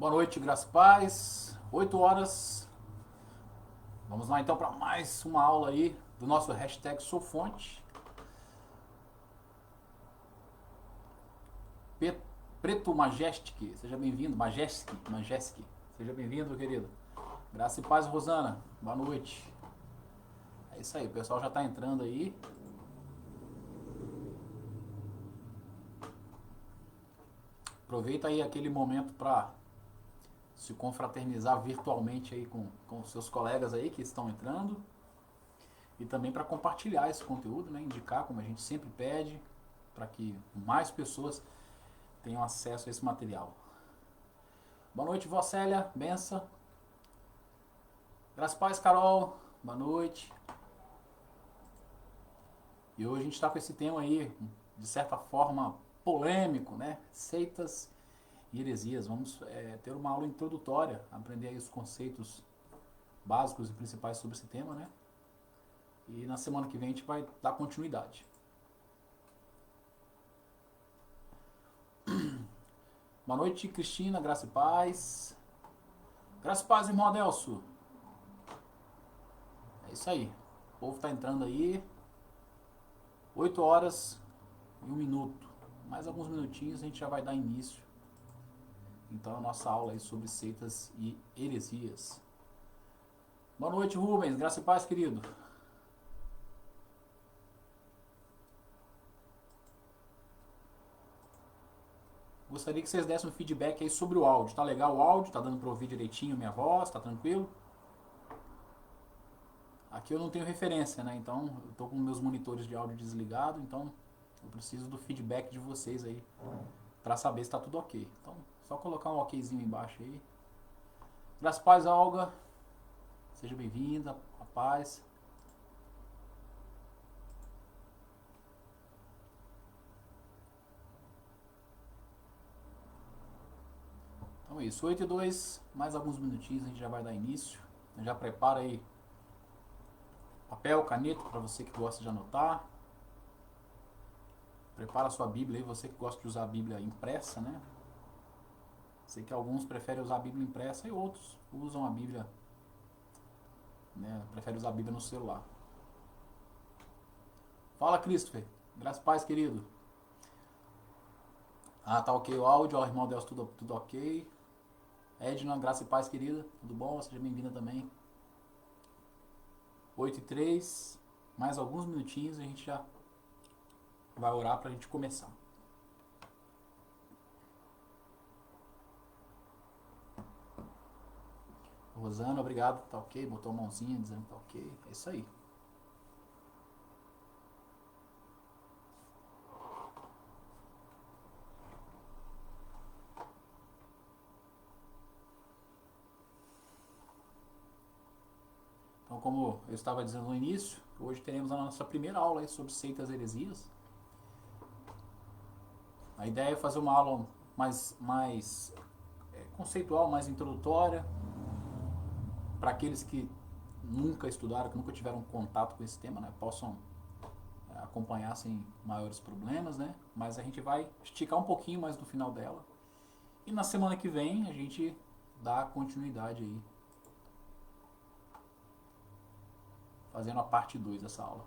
Boa noite, graça e paz. 8 horas. Vamos lá então para mais uma aula aí do nosso hashtag SouFonte. Preto Majestic, seja bem-vindo. Majestic. Seja bem-vindo, querido. Graça e paz, Rosana. Boa noite. É isso aí, o pessoal já está entrando aí. Aproveita aí aquele momento para se confraternizar virtualmente aí com seus colegas aí que estão entrando. E também para compartilhar esse conteúdo, né? Indicar, como a gente sempre pede, para que mais pessoas tenham acesso a esse material. Boa noite, Vó Célia, benção. Graças paz, Carol, boa noite. E hoje a gente está com esse tema aí, de certa forma, polêmico, né? Seitas e heresias. Vamos ter uma aula introdutória, aprender aí os conceitos básicos e principais sobre esse tema, né? E na semana que vem a gente vai dar continuidade. Boa noite, Cristina, graça e paz. Graça e paz, irmão Adelso. É isso aí. O povo tá entrando aí. 8 horas e 1 minuto. Mais alguns minutinhos a gente já vai dar início. Então a nossa aula aí sobre seitas e heresias. Boa noite, Rubens. Graça e paz, querido. Gostaria que vocês dessem um feedback aí sobre o áudio. Tá legal o áudio? Tá dando pra ouvir direitinho minha voz? Tá tranquilo? Aqui eu não tenho referência, né? Então eu tô com meus monitores de áudio desligados, então eu preciso do feedback de vocês aí para saber se tá tudo ok. Então, só colocar um okzinho embaixo aí. Graças a paz, Olga. Seja bem-vinda, a paz. Então é isso, 8 e 2, mais alguns minutinhos a gente já vai dar início. Já prepara aí papel, caneta para você que gosta de anotar. Prepara a sua Bíblia aí, você que gosta de usar a Bíblia impressa, né? Sei que alguns preferem usar a Bíblia impressa e outros usam a Bíblia, né? Preferem usar a Bíblia no celular. Fala, Christopher. Graças a paz, querido. Ah, tá ok o áudio. Ó, irmão Deus, tudo ok. Edna, graça e paz, querida. Tudo bom? Seja bem-vinda também. 8 e 3. Mais alguns minutinhos e a gente já vai orar pra gente começar. Rosana, obrigado. Tá ok. Botou a mãozinha dizendo que tá ok. É isso aí. Então, como eu estava dizendo no início, hoje teremos a nossa primeira aula aí sobre seitas e heresias. A ideia é fazer uma aula mais conceitual, mais introdutória, para aqueles que nunca estudaram, que nunca tiveram contato com esse tema, né, possam acompanhar sem maiores problemas, né? Mas a gente vai esticar um pouquinho mais no final dela. E na semana que vem a gente dá continuidade aí, fazendo a parte 2 dessa aula.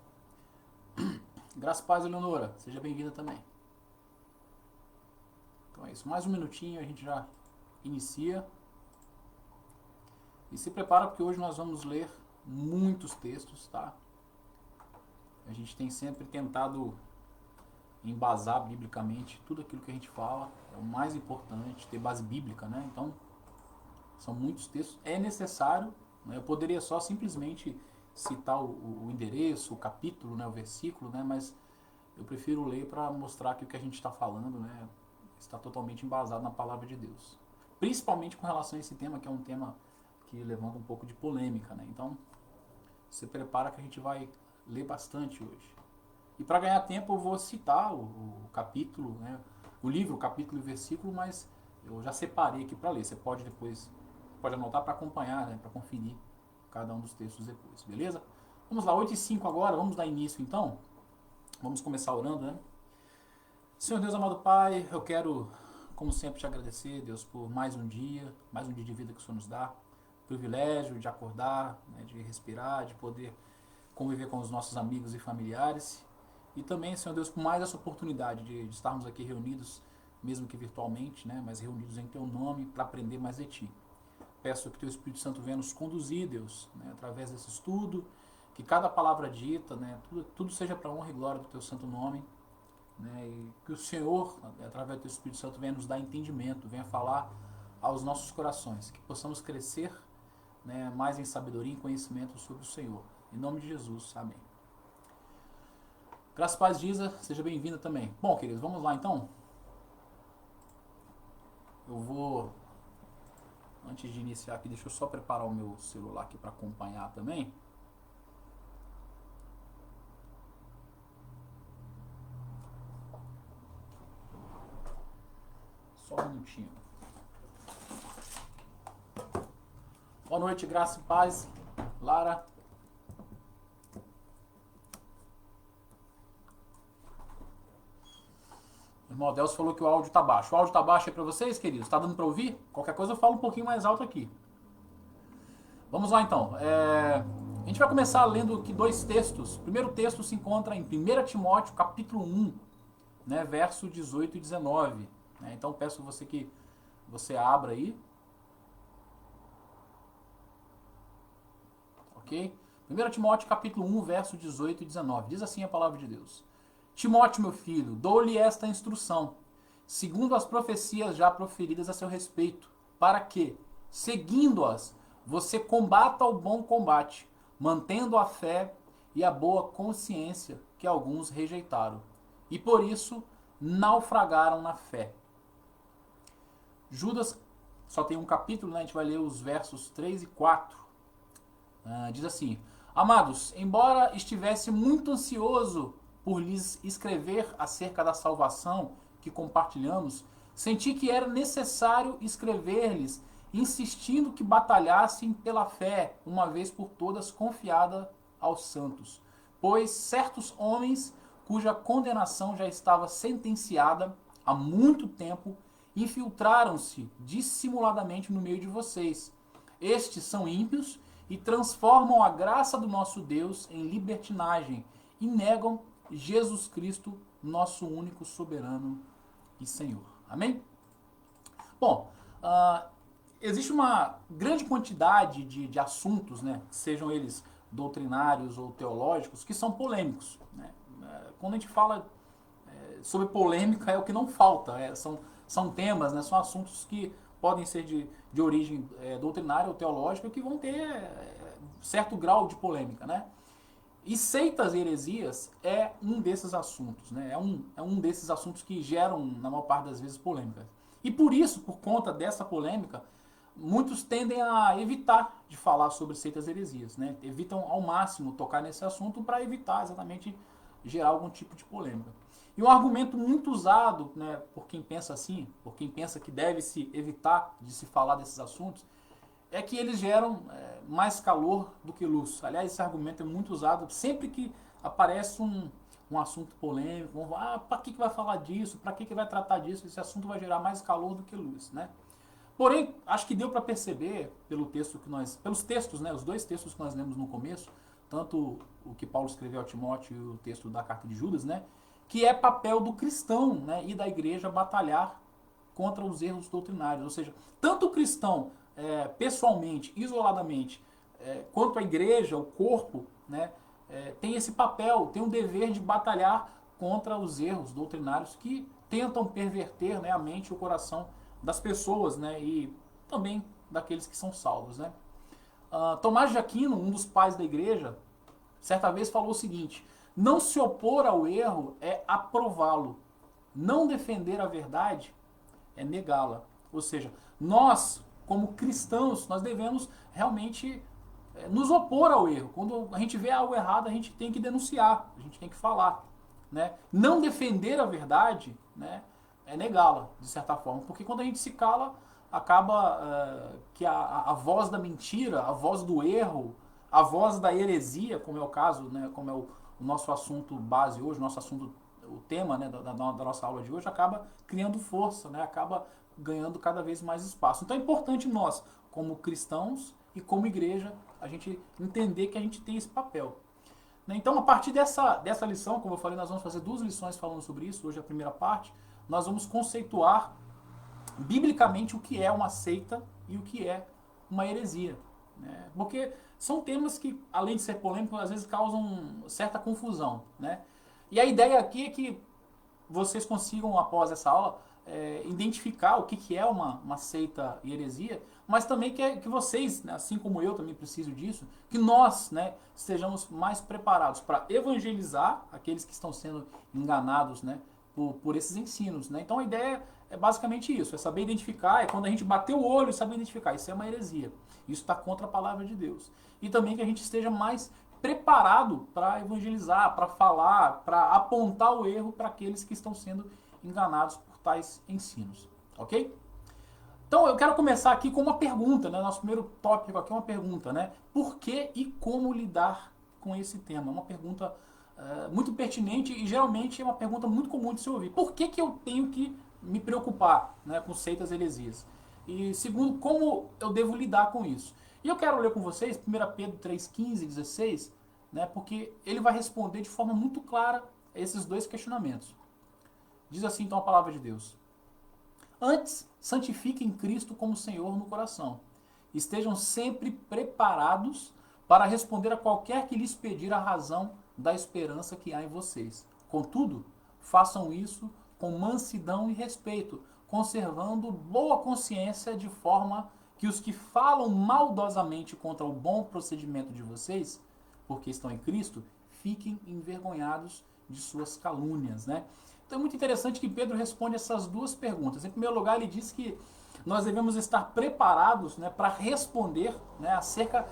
Graças a paz, Eleonora. Seja bem-vinda também. Então é isso. Mais um minutinho a gente já inicia. E se prepara porque hoje nós vamos ler muitos textos, tá? A gente tem sempre tentado embasar biblicamente tudo aquilo que a gente fala. É o mais importante, ter base bíblica, né? Então, são muitos textos. É necessário, né? Eu poderia só simplesmente citar o endereço, o capítulo, né? O versículo, né? Mas eu prefiro ler para mostrar que o que a gente está falando, né? Está totalmente embasado na palavra de Deus. Principalmente com relação a esse tema, que é um tema que levanta um pouco de polêmica, né? Então, se prepara que a gente vai ler bastante hoje. E para ganhar tempo eu vou citar o capítulo, né? O livro, o capítulo e o versículo, mas eu já separei aqui para ler. Você pode depois, pode anotar para acompanhar, né? Para conferir cada um dos textos depois, beleza? Vamos lá, 8 e 5 agora, vamos dar início então. Vamos começar orando, né? Senhor Deus amado Pai, eu quero como sempre, te agradecer, Deus, por mais um dia de vida que o Senhor nos dá. O privilégio de acordar, né, de respirar, de poder conviver com os nossos amigos e familiares. E também, Senhor Deus, por mais essa oportunidade de estarmos aqui reunidos, mesmo que virtualmente, né, mas reunidos em Teu nome para aprender mais de Ti. Peço que Teu Espírito Santo venha nos conduzir, Deus, né, através desse estudo, que cada palavra dita, né, tudo seja para a honra e glória do Teu santo nome, né, e que o Senhor, através do Teu Espírito Santo, venha nos dar entendimento, venha falar aos nossos corações, que possamos crescer, né, mais em sabedoria e conhecimento sobre o Senhor. Em nome de Jesus, amém. Graças a paz, Giza, seja bem-vinda também. Bom, queridos, vamos lá então. Eu vou, antes de iniciar aqui, deixa eu só preparar o meu celular aqui para acompanhar também. Só um minutinho. Boa noite, graça e paz. Lara. O irmão Adelso falou que o áudio tá baixo. O áudio tá baixo aí pra vocês, queridos? Tá dando pra ouvir? Qualquer coisa eu falo um pouquinho mais alto aqui. Vamos lá então. A gente vai começar lendo aqui dois textos. O primeiro texto se encontra em 1 Timóteo, capítulo 1, né, verso 18 e 19. Então peço você que você abra aí. Ok? 1 Timóteo capítulo 1, verso 18 e 19. Diz assim a palavra de Deus. Timóteo, meu filho, dou-lhe esta instrução, segundo as profecias já proferidas a seu respeito, para que, seguindo-as, você combata o bom combate, mantendo a fé e a boa consciência que alguns rejeitaram, e por isso naufragaram na fé. Judas só tem um capítulo, né? A gente vai ler os versos 3 e 4. Diz assim: Amados, embora estivesse muito ansioso por lhes escrever acerca da salvação que compartilhamos, senti que era necessário escrever-lhes, insistindo que batalhassem pela fé, uma vez por todas confiada aos santos. Pois certos homens, cuja condenação já estava sentenciada há muito tempo, infiltraram-se dissimuladamente no meio de vocês. Estes são ímpios e transformam a graça do nosso Deus em libertinagem e negam Jesus Cristo, nosso único soberano e Senhor. Amém? Bom, existe uma grande quantidade de assuntos, né, sejam eles doutrinários ou teológicos, que são polêmicos. Né? Quando a gente fala sobre polêmica, é o que não falta. São temas, né, são assuntos que podem ser de origem doutrinária ou teológica, que vão ter certo grau de polêmica, né? E seitas e heresias é um desses assuntos, né? É um desses assuntos que geram, na maior parte das vezes, polêmicas. E por isso, por conta dessa polêmica, muitos tendem a evitar de falar sobre seitas e heresias, né? Evitam ao máximo tocar nesse assunto para evitar exatamente gerar algum tipo de polêmica. E um argumento muito usado, né, por quem pensa assim, por quem pensa que deve se evitar de se falar desses assuntos, é que eles geram mais calor do que luz. Aliás, esse argumento é muito usado sempre que aparece um assunto polêmico. Vamos falar, para que vai falar disso? Para que vai tratar disso? Esse assunto vai gerar mais calor do que luz, né? Porém, acho que deu para perceber pelos textos, né, os dois textos que nós lemos no começo, tanto o que Paulo escreveu a Timóteo e o texto da carta de Judas, né, que é papel do cristão, né, e da igreja batalhar contra os erros doutrinários. Ou seja, tanto o cristão pessoalmente, isoladamente, quanto a igreja, o corpo, né, tem esse papel, tem um dever de batalhar contra os erros doutrinários que tentam perverter, né, a mente e o coração das pessoas, né, e também daqueles que são salvos. Né. Tomás de Aquino, um dos pais da igreja, certa vez falou o seguinte: não se opor ao erro é aprová-lo, não defender a verdade é negá-la. Ou seja, nós, como cristãos, nós devemos realmente nos opor ao erro. Quando a gente vê algo errado, a gente tem que denunciar, a gente tem que falar. Né? Não defender a verdade, né, é negá-la, de certa forma. Porque quando a gente se cala, acaba que a voz da mentira, a voz do erro, a voz da heresia, como é o caso, né, como é o nosso assunto base hoje, nosso assunto o tema, né, da nossa aula de hoje acaba criando força, né, acaba ganhando cada vez mais espaço. Então é importante nós, como cristãos e como igreja, a gente entender que a gente tem esse papel. Né? Então, a partir dessa lição, como eu falei, nós vamos fazer 2 lições falando sobre isso. Hoje é a primeira parte. Nós vamos conceituar biblicamente o que é uma seita e o que é uma heresia. Né? Porque são temas que, além de ser polêmicos, às vezes causam certa confusão. Né? E a ideia aqui é que vocês consigam, após essa aula, identificar o que é uma seita e heresia, mas também que vocês, né, assim como eu também preciso disso, que nós, né, estejamos mais preparados para evangelizar aqueles que estão sendo enganados, né, por esses ensinos. Né? Então a ideia é basicamente isso, é saber identificar, é quando a gente bater o olho e saber identificar, isso é uma heresia, isso está contra a palavra de Deus. E também que a gente esteja mais preparado para evangelizar, para falar, para apontar o erro para aqueles que estão sendo enganados por tais ensinos, ok? Então eu quero começar aqui com uma pergunta, né? Nosso primeiro tópico aqui é uma pergunta, né? Por que e como lidar com esse tema? Uma pergunta muito pertinente e geralmente é uma pergunta muito comum de se ouvir. Por que eu tenho que me preocupar, né, com seitas e heresias? E segundo, como eu devo lidar com isso? E eu quero ler com vocês 1 Pedro 3,15 e 16, né, porque ele vai responder de forma muito clara a esses 2 questionamentos. Diz assim então a palavra de Deus. Antes, santifiquem Cristo como Senhor no coração. Estejam sempre preparados para responder a qualquer que lhes pedir a razão da esperança que há em vocês. Contudo, façam isso com mansidão e respeito, conservando boa consciência, de forma que os que falam maldosamente contra o bom procedimento de vocês, porque estão em Cristo, fiquem envergonhados de suas calúnias, né? Então é muito interessante que Pedro responde essas 2 perguntas. Em primeiro lugar, ele diz que nós devemos estar preparados, né, para responder, né, acerca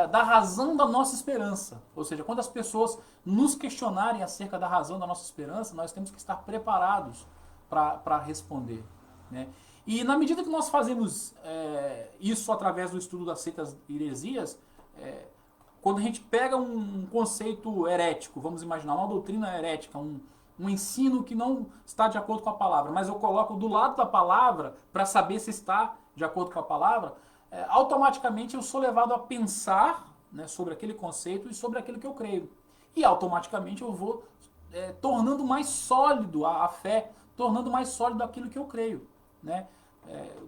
da razão da nossa esperança. Ou seja, quando as pessoas nos questionarem acerca da razão da nossa esperança, nós temos que estar preparados para responder. Né? E na medida que nós fazemos isso através do estudo das seitas e heresias, quando a gente pega um conceito herético, vamos imaginar uma doutrina herética, um ensino que não está de acordo com a palavra, mas eu coloco do lado da palavra para saber se está de acordo com a palavra, automaticamente eu sou levado a pensar, né, sobre aquele conceito e sobre aquilo que eu creio. E automaticamente eu vou tornando mais sólido a fé, tornando mais sólido aquilo que eu creio. Né?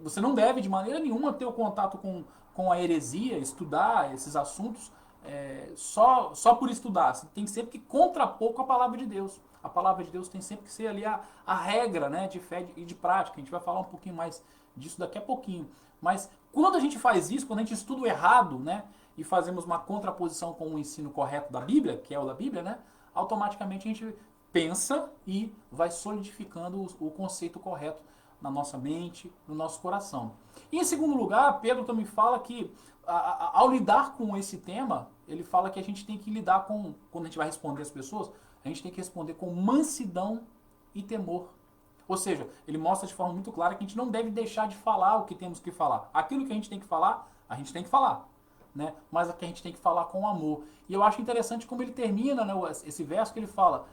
Você não deve de maneira nenhuma ter o contato com a heresia, estudar esses assuntos só por estudar. Você tem sempre que contrapor com a palavra de Deus. A palavra de Deus tem sempre que ser ali a regra, né, de fé e de prática. A gente vai falar um pouquinho mais disso daqui a pouquinho. Mas quando a gente faz isso, quando a gente estuda o errado, né, e fazemos uma contraposição com o ensino correto da Bíblia, que é o da Bíblia, né, automaticamente a gente pensa e vai solidificando o conceito correto na nossa mente, no nosso coração. E em segundo lugar, Pedro também fala que ao lidar com esse tema, ele fala que a gente tem que lidar com, quando a gente vai responder às pessoas, a gente tem que responder com mansidão e temor. Ou seja, ele mostra de forma muito clara que a gente não deve deixar de falar o que temos que falar. Aquilo que a gente tem que falar, a gente tem que falar. Né? Mas aqui a gente tem que falar com amor. E eu acho interessante como ele termina, né, esse verso que ele fala,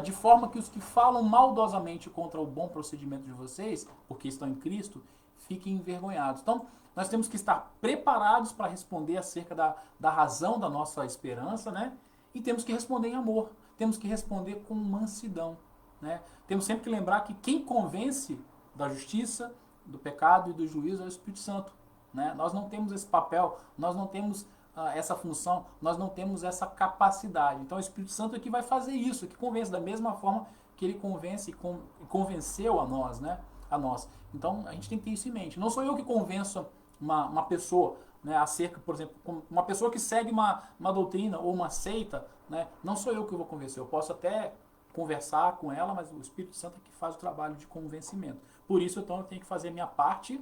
de forma que os que falam maldosamente contra o bom procedimento de vocês, porque estão em Cristo, fiquem envergonhados. Então, nós temos que estar preparados para responder acerca da razão da nossa esperança, né? E temos que responder em amor. Temos que responder com mansidão. Né? Temos sempre que lembrar que quem convence da justiça, do pecado e do juízo é o Espírito Santo. Né? Nós não temos esse papel, nós não temos essa função, nós não temos essa capacidade. Então o Espírito Santo é que vai fazer isso, que convence da mesma forma que ele convence e convenceu a nós, né? A nós. Então a gente tem que ter isso em mente. Não sou eu que convenço uma pessoa, né, acerca, por exemplo, uma pessoa que segue uma doutrina ou uma seita, né, não sou eu que vou convencer. Eu posso até conversar com ela, mas o Espírito Santo é que faz o trabalho de convencimento. Por isso, então, eu tenho que fazer a minha parte,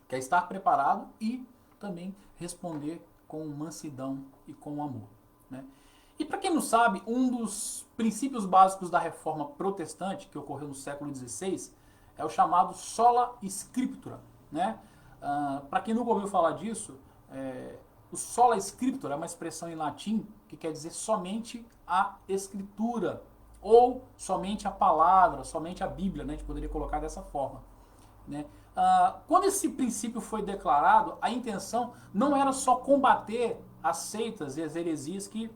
que é estar preparado e também responder com mansidão e com amor. Né? E para quem não sabe, um dos princípios básicos da reforma protestante, que ocorreu no século XVI, é o chamado sola scriptura. Né? Para quem nunca ouviu falar disso, o sola scriptura é uma expressão em latim que quer dizer somente a escritura, ou somente a palavra, somente a Bíblia, né? A gente poderia colocar dessa forma, né? Quando esse princípio foi declarado, a intenção não era só combater as seitas e as heresias que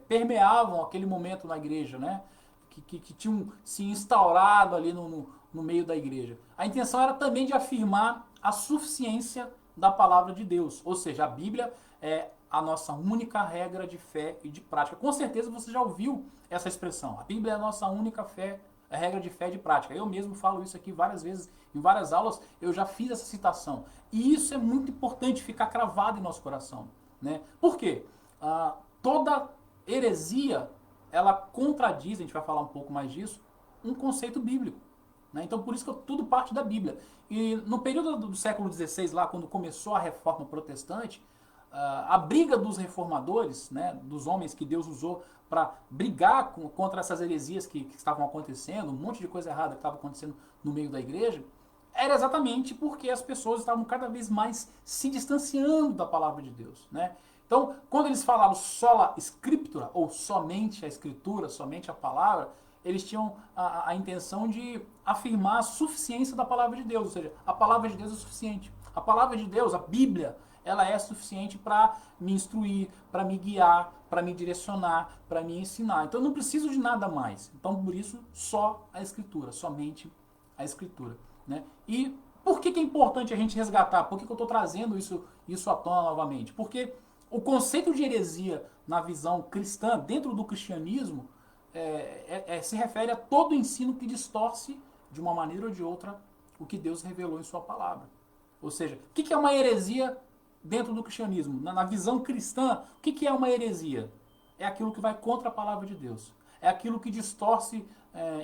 permeavam aquele momento na igreja, né? Que tinham se instaurado ali no meio da igreja. A intenção era também de afirmar a suficiência da palavra de Deus, ou seja, a Bíblia é a nossa única regra de fé e de prática. Com certeza você já ouviu essa expressão. A Bíblia é a nossa única fé, a regra de fé e de prática. Eu mesmo falo isso aqui várias vezes, em várias aulas eu já fiz essa citação. E isso é muito importante ficar cravado em nosso coração, né? Por quê? Toda heresia, ela contradiz, a gente vai falar um pouco mais disso, um conceito bíblico, né? Então por isso que tudo parte da Bíblia. E no período do século XVI, lá quando começou a reforma protestante, a briga dos reformadores, né, dos homens que Deus usou para brigar contra essas heresias que estavam acontecendo, um monte de coisa errada que estava acontecendo no meio da igreja, era exatamente porque as pessoas estavam cada vez mais se distanciando da palavra de Deus, né? Então, quando eles falavam sola scriptura, ou somente a escritura, somente a palavra, eles tinham a intenção de afirmar a suficiência da palavra de Deus, ou seja, a palavra de Deus é suficiente. A palavra de Deus, a Bíblia, ela é suficiente para me instruir, para me guiar, para me direcionar, para me ensinar. Então eu não preciso de nada mais. Então por isso só a Escritura, somente a Escritura, né? E por que é importante a gente resgatar? Por que eu estou trazendo isso à tona novamente? Porque o conceito de heresia na visão cristã, dentro do cristianismo, se refere a todo ensino que distorce de uma maneira ou de outra o que Deus revelou em sua palavra. Ou seja, o que é uma heresia dentro do cristianismo? Na visão cristã, o que é uma heresia? É aquilo que vai contra a palavra de Deus. É aquilo que distorce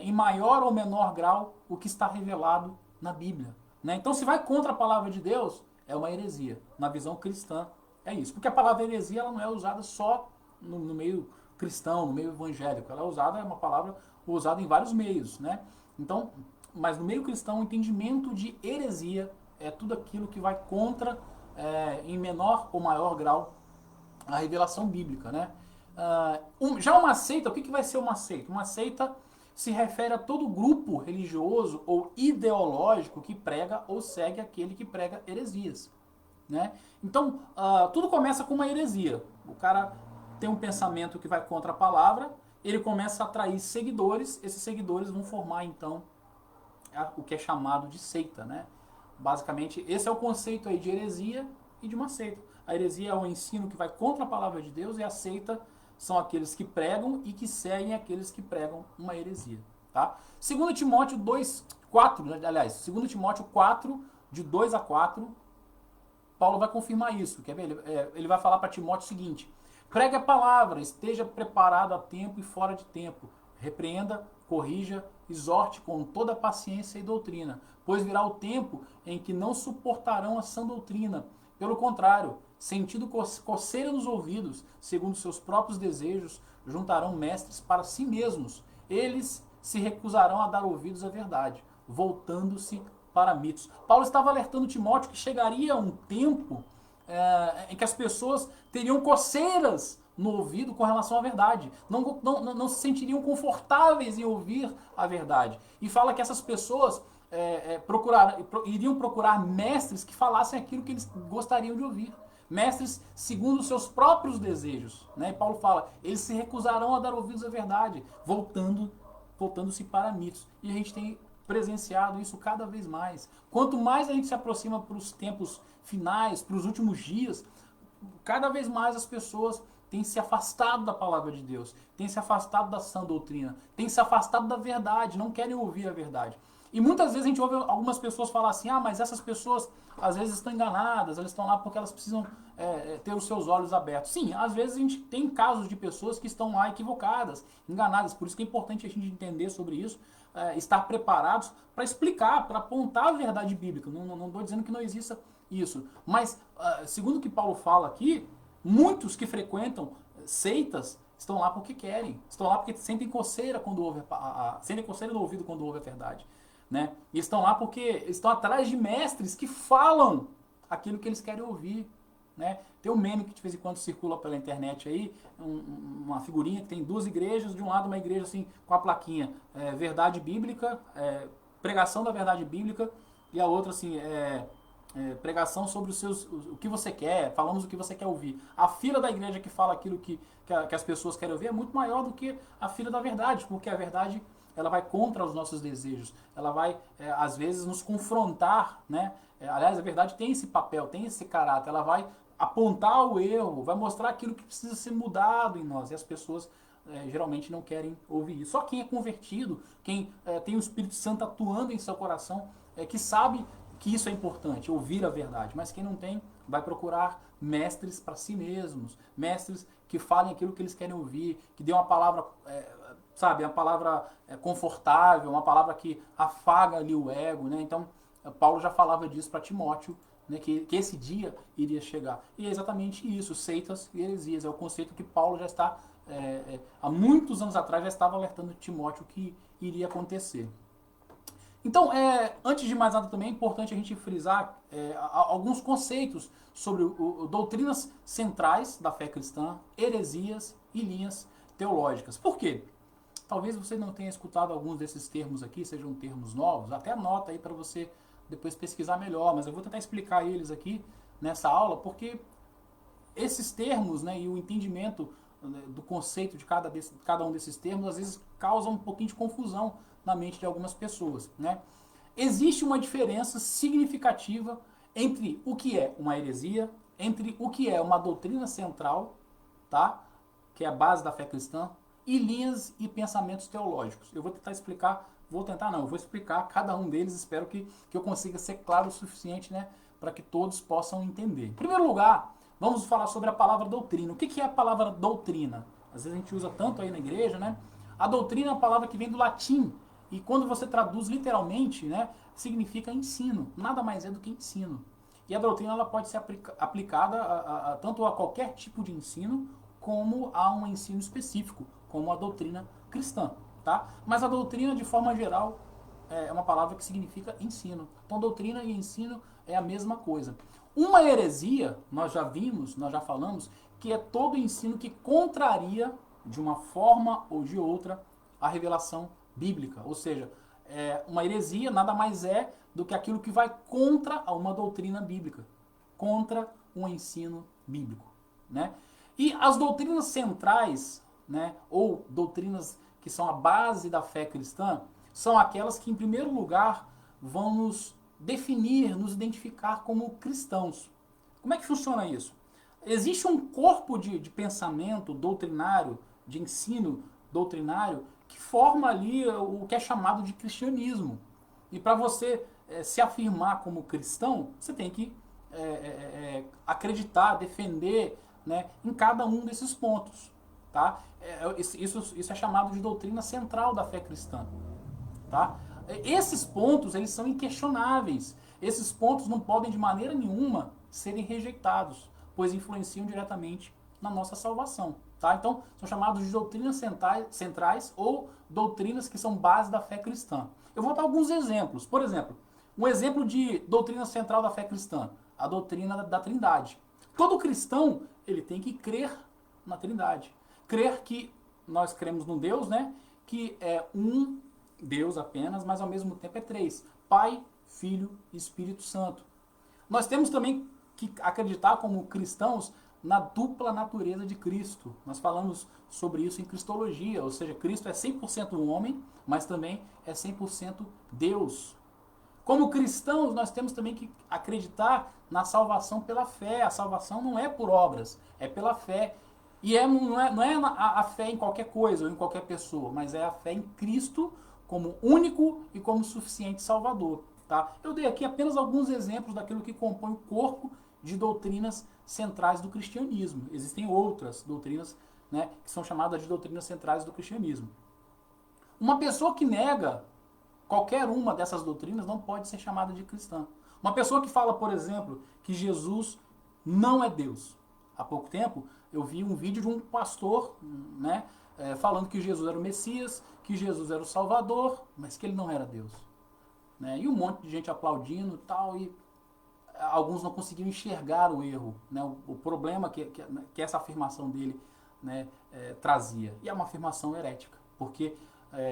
em maior ou menor grau o que está revelado na Bíblia, né? Então, se vai contra a palavra de Deus, é uma heresia. Na visão cristã, é isso. Porque a palavra heresia ela não é usada só no meio cristão, no meio evangélico. Ela é uma palavra usada em vários meios, né? Então, mas no meio cristão, o entendimento de heresia é tudo aquilo que vai contra, em menor ou maior grau, a revelação bíblica, né? Já uma seita, o que vai ser uma seita? Uma seita se refere a todo grupo religioso ou ideológico que prega ou segue aquele que prega heresias, né? Então, tudo começa com uma heresia. O cara tem um pensamento que vai contra a palavra, ele começa a atrair seguidores, esses seguidores vão formar, então, o que é chamado de seita, né? Basicamente, esse é o conceito aí de heresia e de uma seita. A heresia é o ensino que vai contra a palavra de Deus e a seita são aqueles que pregam e que seguem aqueles que pregam uma heresia, tá? 2 Timóteo 2, 4, aliás, 2 Timóteo 4, de 2 a 4, Paulo vai confirmar isso. Quer ver? Ele vai falar para Timóteo o seguinte: pregue a palavra, esteja preparado a tempo e fora de tempo. Repreenda, corrija, exorte com toda paciência e doutrina, pois virá o tempo em que não suportarão a sã doutrina. Pelo contrário, sentindo coceira nos ouvidos, segundo seus próprios desejos, juntarão mestres para si mesmos. Eles se recusarão a dar ouvidos à verdade, voltando-se para mitos. Paulo estava alertando Timóteo que chegaria um tempo em que as pessoas teriam coceiras no ouvido com relação à verdade. Não se sentiriam confortáveis em ouvir a verdade. E fala que essas pessoas iriam procurar mestres que falassem aquilo que eles gostariam de ouvir. Mestres segundo os seus próprios desejos, né? E Paulo fala, eles se recusarão a dar ouvidos à verdade, voltando-se para mitos. E a gente tem presenciado isso cada vez mais. Quanto mais a gente se aproxima para os tempos finais, para os últimos dias, cada vez mais as pessoas têm se afastado da palavra de Deus, têm se afastado da sã doutrina, têm se afastado da verdade, não querem ouvir a verdade. E muitas vezes a gente ouve algumas pessoas falar assim, mas essas pessoas às vezes estão enganadas, elas estão lá porque elas precisam ter os seus olhos abertos. Sim, às vezes a gente tem casos de pessoas que estão lá equivocadas, enganadas, por isso que é importante a gente entender sobre isso, estar preparados para explicar, para apontar a verdade bíblica. Não estou dizendo que não exista isso, mas segundo o que Paulo fala aqui, muitos que frequentam seitas estão lá porque querem, estão lá porque sentem coceira quando ouvem sentem coceira no ouvido quando ouvem a verdade, né? E estão lá porque estão atrás de mestres que falam aquilo que eles querem ouvir, né? Tem um meme que de vez em quando circula pela internet aí, uma figurinha que tem duas igrejas, de um lado uma igreja assim com a plaquinha verdade bíblica, pregação da verdade bíblica, e a outra assim pregação sobre o que você quer, falamos o que você quer ouvir. A fila da igreja que fala aquilo que as pessoas querem ouvir é muito maior do que a fila da verdade, porque a verdade ela vai contra os nossos desejos, ela vai às vezes nos confrontar, né? Aliás, a verdade tem esse papel, tem esse caráter, ela vai apontar o erro, vai mostrar aquilo que precisa ser mudado em nós, e as pessoas geralmente não querem ouvir isso. Só quem é convertido, quem tem o Espírito Santo atuando em seu coração, que sabe que isso é importante, ouvir a verdade, mas quem não tem vai procurar mestres para si mesmos, mestres que falem aquilo que eles querem ouvir, que dê uma palavra, sabe, uma palavra confortável, uma palavra que afaga ali o ego, né? Então, Paulo já falava disso para Timóteo, né, que esse dia iria chegar. E é exatamente isso, seitas e heresias, é o conceito que Paulo já está, há muitos anos atrás, já estava alertando Timóteo que iria acontecer. Então, antes de mais nada também é importante a gente frisar alguns conceitos sobre doutrinas centrais da fé cristã, heresias e linhas teológicas. Por quê? Talvez você não tenha escutado alguns desses termos aqui, sejam termos novos, até anota aí para você depois pesquisar melhor, mas eu vou tentar explicar eles aqui nessa aula, porque esses termos, né, e o entendimento do conceito de cada um desses termos, às vezes causa um pouquinho de confusão na mente de algumas pessoas, né? Existe uma diferença significativa entre o que é uma heresia, entre o que é uma doutrina central, tá? Que é a base da fé cristã, e linhas e pensamentos teológicos. Eu vou tentar explicar, eu vou explicar cada um deles, espero que eu consiga ser claro o suficiente, né, para que todos possam entender. Em primeiro lugar, vamos falar sobre a palavra doutrina. O que é a palavra doutrina? Às vezes a gente usa tanto aí na igreja, né? A doutrina é uma palavra que vem do latim, e quando você traduz literalmente, né, significa ensino. Nada mais é do que ensino. E a doutrina ela pode ser aplicada tanto a qualquer tipo de ensino, como a um ensino específico, como a doutrina cristã. Tá? Mas a doutrina, de forma geral, é uma palavra que significa ensino. Então, doutrina e ensino é a mesma coisa. Uma heresia, nós já falamos, que é todo ensino que contraria, de uma forma ou de outra, a revelação bíblica. Ou seja, uma heresia nada mais é do que aquilo que vai contra uma doutrina bíblica, contra um ensino bíblico, né? E as doutrinas centrais, né, ou doutrinas que são a base da fé cristã, são aquelas que, em primeiro lugar, vão nos definir, nos identificar como cristãos. Como é que funciona isso? Existe um corpo de pensamento doutrinário, de ensino doutrinário, que forma ali o que é chamado de cristianismo. E para você se afirmar como cristão, você tem que acreditar, defender, né, em cada um desses pontos. Tá? Isso é chamado de doutrina central da fé cristã. Tá? Esses pontos eles são inquestionáveis. Esses pontos não podem de maneira nenhuma serem rejeitados, pois influenciam diretamente na nossa salvação. Tá? Então, são chamados de doutrinas centrais ou doutrinas que são base da fé cristã. Eu vou dar alguns exemplos. Por exemplo, um exemplo de doutrina central da fé cristã, a doutrina da Trindade. Todo cristão ele tem que crer na Trindade. Crer que nós cremos num Deus, né, que é um Deus apenas, mas ao mesmo tempo é três. Pai, Filho e Espírito Santo. Nós temos também que acreditar como cristãos na dupla natureza de Cristo. Nós falamos sobre isso em Cristologia, ou seja, Cristo é 100% homem, mas também é 100% Deus. Como cristãos, nós temos também que acreditar na salvação pela fé. A salvação não é por obras, é pela fé. E não é a fé em qualquer coisa ou em qualquer pessoa, mas é a fé em Cristo como único e como suficiente Salvador. Tá? Eu dei aqui apenas alguns exemplos daquilo que compõe o corpo de doutrinas centrais do cristianismo. Existem outras doutrinas, né, que são chamadas de doutrinas centrais do cristianismo. Uma pessoa que nega qualquer uma dessas doutrinas não pode ser chamada de cristã. Uma pessoa que fala, por exemplo, que Jesus não é Deus. Há pouco tempo eu vi um vídeo de um pastor, né, falando que Jesus era o Messias, que Jesus era o Salvador, mas que ele não era Deus. Né? E um monte de gente aplaudindo e tal. E alguns não conseguiam enxergar o erro, né, o problema que essa afirmação dele, né, trazia. E é uma afirmação herética, porque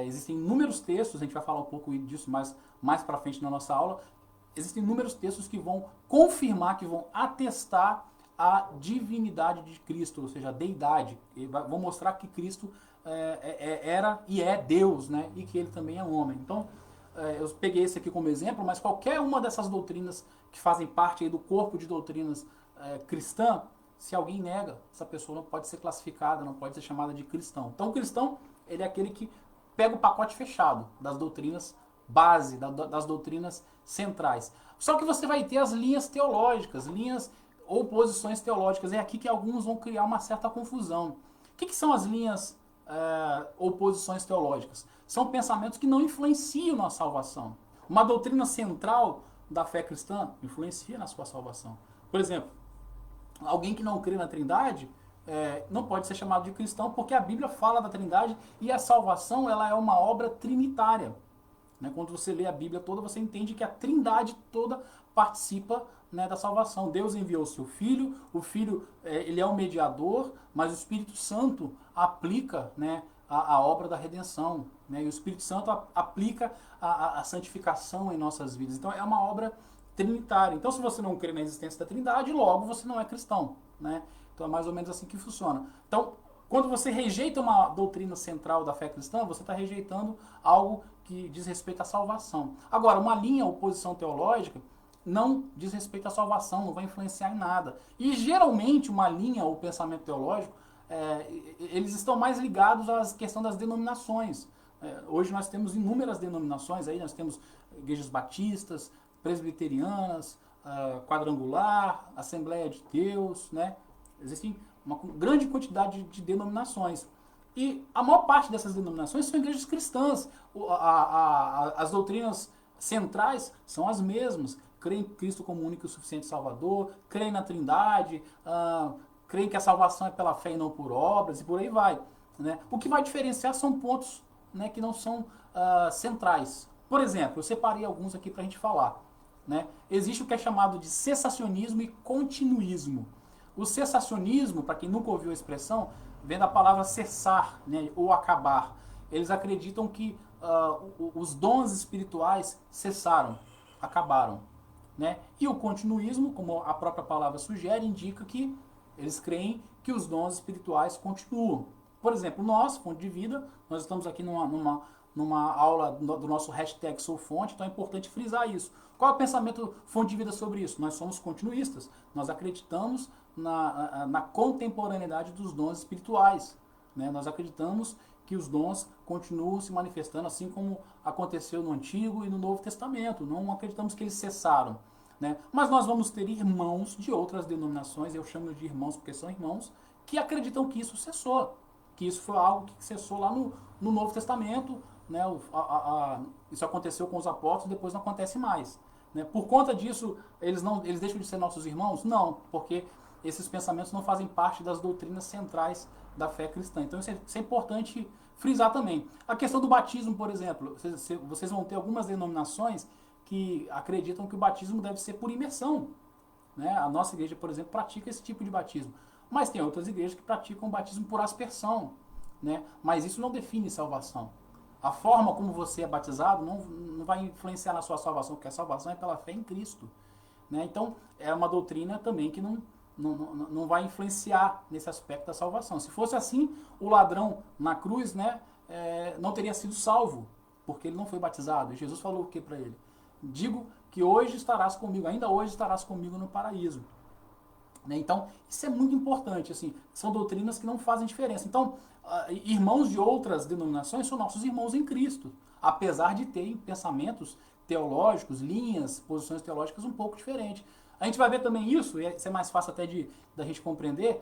existem inúmeros textos, a gente vai falar um pouco disso mais para frente na nossa aula, existem inúmeros textos que vão confirmar, que vão atestar a divindade de Cristo, ou seja, a deidade. E vão mostrar que Cristo era e é Deus, né? E que ele também é homem. Então, eu peguei esse aqui como exemplo, mas qualquer uma dessas doutrinas que fazem parte aí do corpo de doutrinas cristã, se alguém nega, essa pessoa não pode ser classificada, não pode ser chamada de cristão. Então, o cristão, ele é aquele que pega o pacote fechado das doutrinas base, das doutrinas centrais. Só que você vai ter as linhas teológicas, linhas ou posições teológicas. É aqui que alguns vão criar uma certa confusão. O que são as linhas ou posições teológicas? São pensamentos que não influenciam na salvação. Uma doutrina central da fé cristã influencia na sua salvação. Por exemplo, alguém que não crê na Trindade não pode ser chamado de cristão, porque a Bíblia fala da Trindade e a salvação ela é uma obra trinitária. Quando você lê a Bíblia toda, você entende que a Trindade toda participa, né, da salvação. Deus enviou o seu Filho, o Filho ele é o mediador, mas o Espírito Santo aplica, né, a obra da redenção. Né, e o Espírito Santo aplica a santificação em nossas vidas. Então é uma obra trinitária. Então se você não crê na existência da Trindade, logo você não é cristão. Né? Então é mais ou menos assim que funciona. Então, quando você rejeita uma doutrina central da fé cristã, você está rejeitando algo que diz respeito à salvação. Agora, uma linha ou posição teológica não diz respeito à salvação, não vai influenciar em nada. E geralmente uma linha ou pensamento teológico, eles estão mais ligados à questão das denominações. Hoje nós temos inúmeras denominações, aí nós temos igrejas batistas, presbiterianas, quadrangular, Assembleia de Deus, né? Existem uma grande quantidade de denominações. E a maior parte dessas denominações são igrejas cristãs. As doutrinas centrais são as mesmas. Creem em Cristo como único e suficiente Salvador, creem na Trindade, creem que a salvação é pela fé e não por obras, e por aí vai. Né? O que vai diferenciar são pontos, né, que não são centrais. Por exemplo, eu separei alguns aqui para a gente falar. Né? Existe o que é chamado de cessacionismo e continuismo. O cessacionismo, para quem nunca ouviu a expressão, vem da palavra cessar, né, ou acabar. Eles acreditam que os dons espirituais cessaram, acabaram. Né? E o continuismo, como a própria palavra sugere, indica que eles creem que os dons espirituais continuam. Por exemplo, nós, Fonte de Vida, nós estamos aqui numa aula do nosso hashtag SouFonte, então é importante frisar isso. Qual é o pensamento Fonte de Vida sobre isso? Nós somos continuistas, nós acreditamos na contemporaneidade dos dons espirituais. Né? Nós acreditamos que os dons continuam se manifestando assim como aconteceu no Antigo e no Novo Testamento. Não acreditamos que eles cessaram. Né? Mas nós vamos ter irmãos de outras denominações, eu chamo de irmãos porque são irmãos, que acreditam que isso cessou. Que isso foi algo que cessou lá no Novo Testamento. Né? Isso aconteceu com os apóstolos, depois não acontece mais. Né? Por conta disso, eles deixam de ser nossos irmãos? Não, porque esses pensamentos não fazem parte das doutrinas centrais da fé cristã. Então isso é importante frisar também. A questão do batismo, por exemplo, vocês vão ter algumas denominações que acreditam que o batismo deve ser por imersão. Né? A nossa igreja, por exemplo, pratica esse tipo de batismo. Mas tem outras igrejas que praticam o batismo por aspersão. Né? Mas isso não define salvação. A forma como você é batizado não vai influenciar na sua salvação, porque a salvação é pela fé em Cristo. Né? Então, é uma doutrina também que não vai influenciar nesse aspecto da salvação. Se fosse assim, o ladrão na cruz, né, não teria sido salvo, porque ele não foi batizado. E Jesus falou o que para ele? Digo que hoje estarás comigo, ainda hoje estarás comigo no paraíso. Né? Então, isso é muito importante. Assim, são doutrinas que não fazem diferença. Então, irmãos de outras denominações são nossos irmãos em Cristo, apesar de terem pensamentos teológicos, linhas, posições teológicas um pouco diferentes. A gente vai ver também isso, e isso é mais fácil até da gente compreender,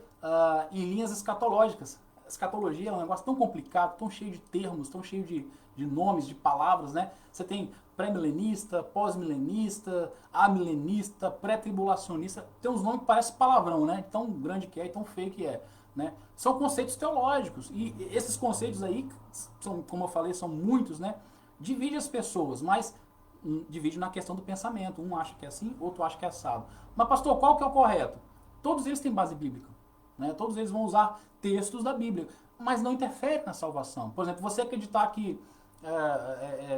em linhas escatológicas. A escatologia é um negócio tão complicado, tão cheio de termos, tão cheio de nomes, de palavras, né? Você tem pré-milenista, pós-milenista, amilenista, pré-tribulacionista, tem uns nomes que parecem palavrão, né? Tão grande que é e tão feio que é. Né? São conceitos teológicos, e esses conceitos aí, como eu falei, são muitos, né? Divide as pessoas, mas divide na questão do pensamento. Um acha que é assim, outro acha que é assado. Mas, pastor, qual que é o correto? Todos eles têm base bíblica. Né? Todos eles vão usar textos da Bíblia, mas não interfere na salvação. Por exemplo, você acreditar que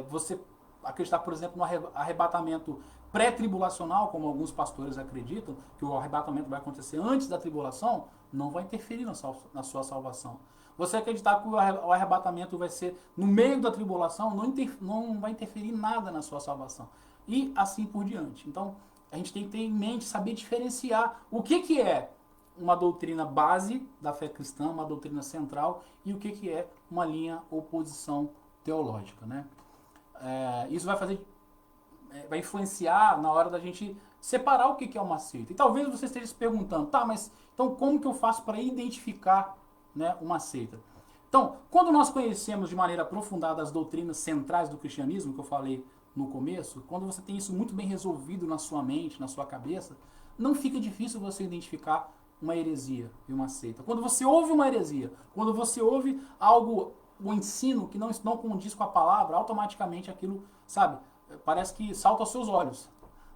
você acreditar, por exemplo, no arrebatamento pré-tribulacional, como alguns pastores acreditam, que o arrebatamento vai acontecer antes da tribulação, não vai interferir na sua salvação. Você acreditar que o arrebatamento vai ser no meio da tribulação, não vai interferir em nada na sua salvação. E assim por diante. Então, a gente tem que ter em mente, saber diferenciar o que é uma doutrina base da fé cristã, uma doutrina central, e o que é uma linha ou posição teológica. Né? Isso vai influenciar na hora da gente separar o que é uma seita. E talvez você esteja se perguntando, tá, mas então como que eu faço para identificar, né, uma seita? Então, quando nós conhecemos de maneira aprofundada as doutrinas centrais do cristianismo, que eu falei no começo, quando você tem isso muito bem resolvido na sua mente, na sua cabeça, não fica difícil você identificar uma heresia e uma seita. Quando você ouve uma heresia, quando você ouve algo, um ensino que não condiz com a palavra, automaticamente aquilo, sabe, parece que salta aos seus olhos,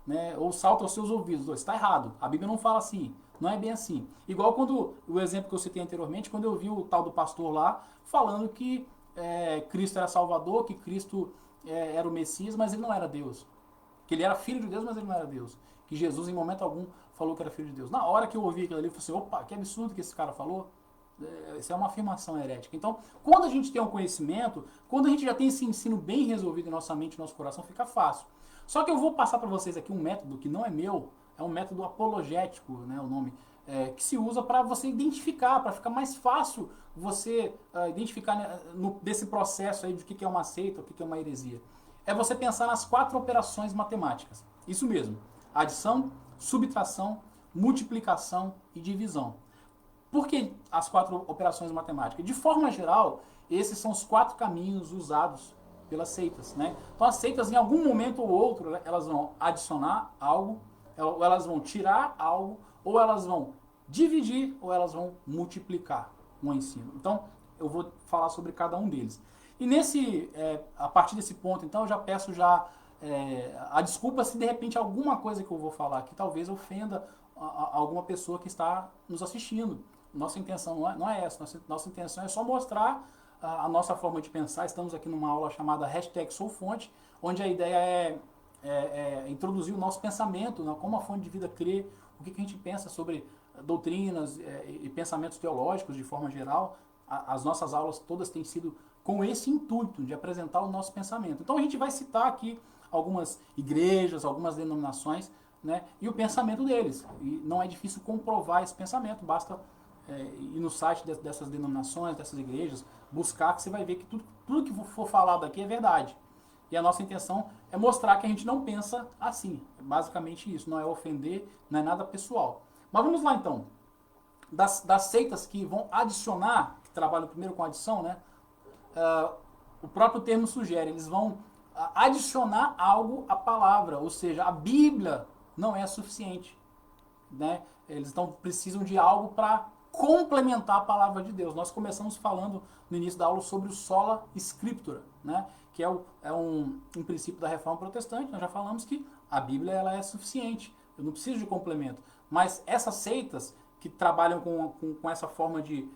né? Ou salta aos seus ouvidos. Está errado. A Bíblia não fala assim. Não é bem assim. Igual quando o exemplo que eu citei anteriormente, quando eu vi o tal do pastor lá falando que Cristo era Salvador, que Cristo era o Messias, mas ele não era Deus. Que ele era filho de Deus, mas ele não era Deus. Que Jesus, em momento algum, falou que era filho de Deus. Na hora que eu ouvi aquilo ali, eu falei assim, opa, que absurdo que esse cara falou. Isso é uma afirmação herética. Então, quando a gente tem um conhecimento, quando a gente já tem esse ensino bem resolvido em nossa mente e nosso coração, fica fácil. Só que eu vou passar para vocês aqui um método que não é meu, é um método apologético, né, o nome, que se usa para você identificar, para ficar mais fácil você identificar desse processo aí de o que é uma seita, o que é uma heresia. É você pensar nas 4 operações matemáticas. Isso mesmo. Adição, subtração, multiplicação e divisão. Por que as 4 operações matemáticas? De forma geral, esses são os 4 caminhos usados pelas seitas. Né? Então as seitas, em algum momento ou outro, elas vão adicionar algo, ou elas vão tirar algo, ou elas vão dividir, ou elas vão multiplicar um ensino. Então, eu vou falar sobre cada um deles. E a partir desse ponto, então, eu já peço a desculpa se de repente alguma coisa que eu vou falar aqui talvez ofenda alguma pessoa que está nos assistindo. Nossa intenção não é essa. Nossa intenção é só mostrar a nossa forma de pensar. Estamos aqui numa aula chamada #SouFonte, onde a ideia é introduzir o nosso pensamento, né, como a fonte de vida crê, o que a gente pensa sobre doutrinas e pensamentos teológicos de forma geral. As nossas aulas todas têm sido com esse intuito de apresentar o nosso pensamento. Então a gente vai citar aqui algumas igrejas, algumas denominações, né, e o pensamento deles. E não é difícil comprovar esse pensamento, basta ir no site dessas denominações, dessas igrejas, buscar, que você vai ver que tudo que for falado aqui é verdade. E a nossa intenção é mostrar que a gente não pensa assim. É basicamente isso, não é ofender, não é nada pessoal. Mas vamos lá então. Das seitas que vão adicionar, que trabalham primeiro com adição, né? O próprio termo sugere, eles vão adicionar algo à palavra, ou seja, a Bíblia não é suficiente, né? Eles precisam de algo para complementar a palavra de Deus. Nós começamos falando no início da aula sobre o sola scriptura, né? Que é um princípio da reforma protestante. Nós já falamos que a Bíblia ela é suficiente, eu não preciso de complemento. Mas essas seitas que trabalham com essa forma de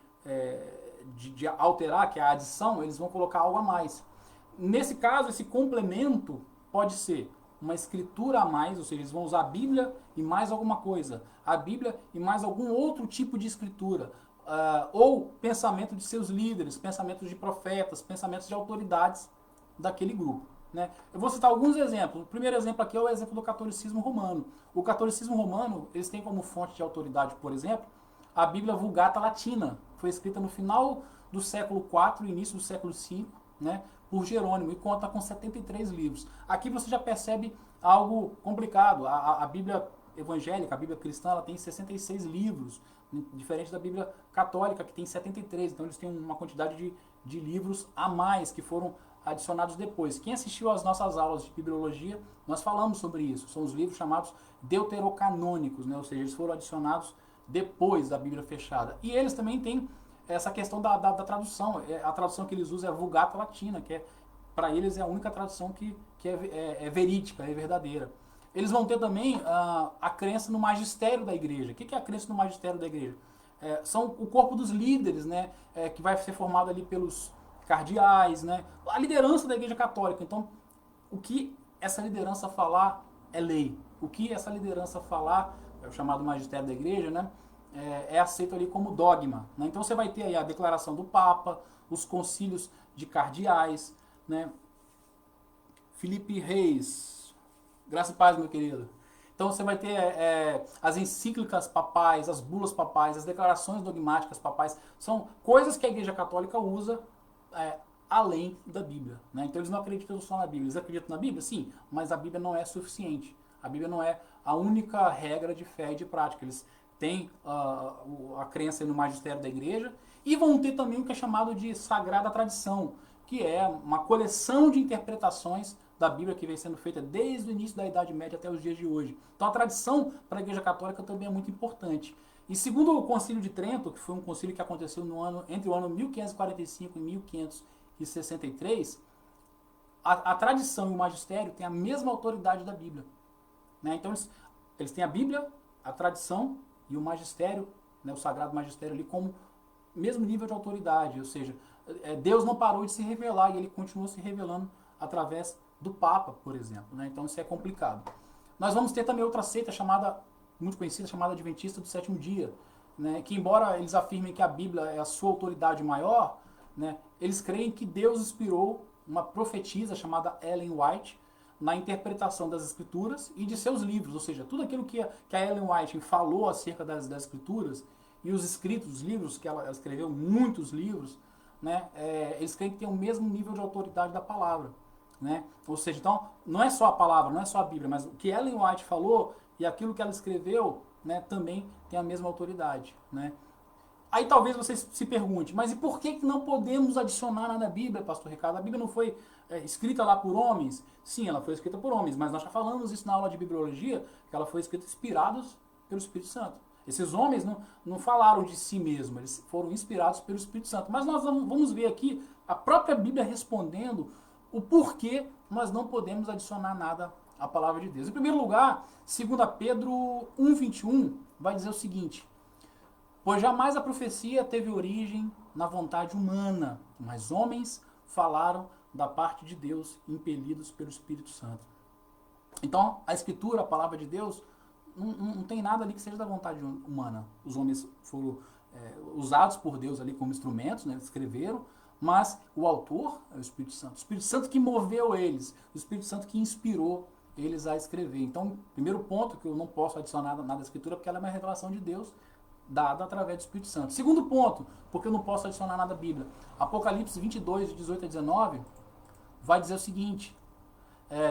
alterar, que é a adição, eles vão colocar algo a mais. Nesse caso, esse complemento pode ser uma escritura a mais, ou seja, eles vão usar a Bíblia e mais alguma coisa, a Bíblia e mais algum outro tipo de escritura, ou pensamento de seus líderes, pensamentos de profetas, pensamentos de autoridades daquele grupo. Né? Eu vou citar alguns exemplos. O primeiro exemplo aqui é o exemplo do catolicismo romano. O catolicismo romano, eles têm como fonte de autoridade, por exemplo, a Bíblia Vulgata Latina. Foi escrita no final do século IV e início do século V, né, por Jerônimo, e conta com 73 livros. Aqui você já percebe algo complicado. A Bíblia evangélica, a Bíblia cristã, ela tem 66 livros, diferente da Bíblia católica, que tem 73. Então eles têm uma quantidade de livros a mais que foram adicionados depois. Quem assistiu às nossas aulas de bibliologia, nós falamos sobre isso. São os livros chamados deuterocanônicos, né? Ou seja, eles foram adicionados depois da Bíblia fechada. E eles também têm essa questão da tradução. A tradução que eles usam é a Vulgata Latina, que é para eles é a única tradução que é verídica, é verdadeira. Eles vão ter também a crença no magistério da igreja. O que é a crença no magistério da igreja? São o corpo dos líderes, né, que vai ser formado ali pelos cardeais, né, a liderança da igreja católica. Então, o que essa liderança falar é lei. O que essa liderança falar, é o chamado magistério da igreja, né, é aceito ali como dogma. Né? Então você vai ter aí a declaração do Papa, os concílios de cardeais, né? Felipe Reis, graça e paz, meu querido. Então você vai ter as encíclicas papais, as bulas papais, as declarações dogmáticas papais. São coisas que a Igreja Católica usa além da Bíblia. Né? Então eles não acreditam só na Bíblia. Eles acreditam na Bíblia? Sim, mas a Bíblia não é suficiente. A Bíblia não é a única regra de fé e de prática. Eles têm a crença no magistério da Igreja e vão ter também o que é chamado de Sagrada Tradição, que é uma coleção de interpretações da Bíblia que vem sendo feita desde o início da Idade Média até os dias de hoje. Então a tradição para a Igreja Católica também é muito importante. E segundo o Concílio de Trento, que foi um concílio que aconteceu entre o ano 1545 e 1563, a tradição e o magistério têm a mesma autoridade da Bíblia. Né? Então eles têm a Bíblia, a tradição e o magistério, né, o sagrado magistério ali como mesmo nível de autoridade. Ou seja, Deus não parou de se revelar e ele continuou se revelando através do Papa, por exemplo. Né? Então isso é complicado. Nós vamos ter também outra seita muito conhecida, chamada Adventista do Sétimo Dia, né? Que embora eles afirmem que a Bíblia é a sua autoridade maior, né? Eles creem que Deus inspirou uma profetisa chamada Ellen White na interpretação das Escrituras e de seus livros, ou seja, tudo aquilo que a Ellen White falou acerca das Escrituras e os escritos, os livros, que ela escreveu muitos livros, né? Eles creem que tem o mesmo nível de autoridade da palavra. Né? Ou seja, então, não é só a palavra, não é só a Bíblia, mas o que Ellen White falou e aquilo que ela escreveu, né, também tem a mesma autoridade. Né? Aí talvez você se pergunte, mas e por que não podemos adicionar nada à Bíblia, pastor Ricardo? A Bíblia não foi escrita lá por homens? Sim, ela foi escrita por homens, mas nós já falamos isso na aula de bibliologia, que ela foi escrita inspirados pelo Espírito Santo. Esses homens não falaram de si mesmos, eles foram inspirados pelo Espírito Santo. Mas nós vamos ver aqui a própria Bíblia respondendo o porquê nós não podemos adicionar nada à palavra de Deus. Em primeiro lugar, 2 Pedro 1,21 vai dizer o seguinte: pois jamais a profecia teve origem na vontade humana, mas homens falaram da parte de Deus, impelidos pelo Espírito Santo. Então, a Escritura, a palavra de Deus, não tem nada ali que seja da vontade humana. Os homens foram usados por Deus ali como instrumentos, né, escreveram, mas o autor é o Espírito Santo. O Espírito Santo que moveu eles, o Espírito Santo que inspirou eles a escrever. Então, primeiro ponto, que eu não posso adicionar nada à Escritura, porque ela é uma revelação de Deus dada através do Espírito Santo. Segundo ponto, porque eu não posso adicionar nada à Bíblia. Apocalipse 22, de 18 a 19, vai dizer o seguinte: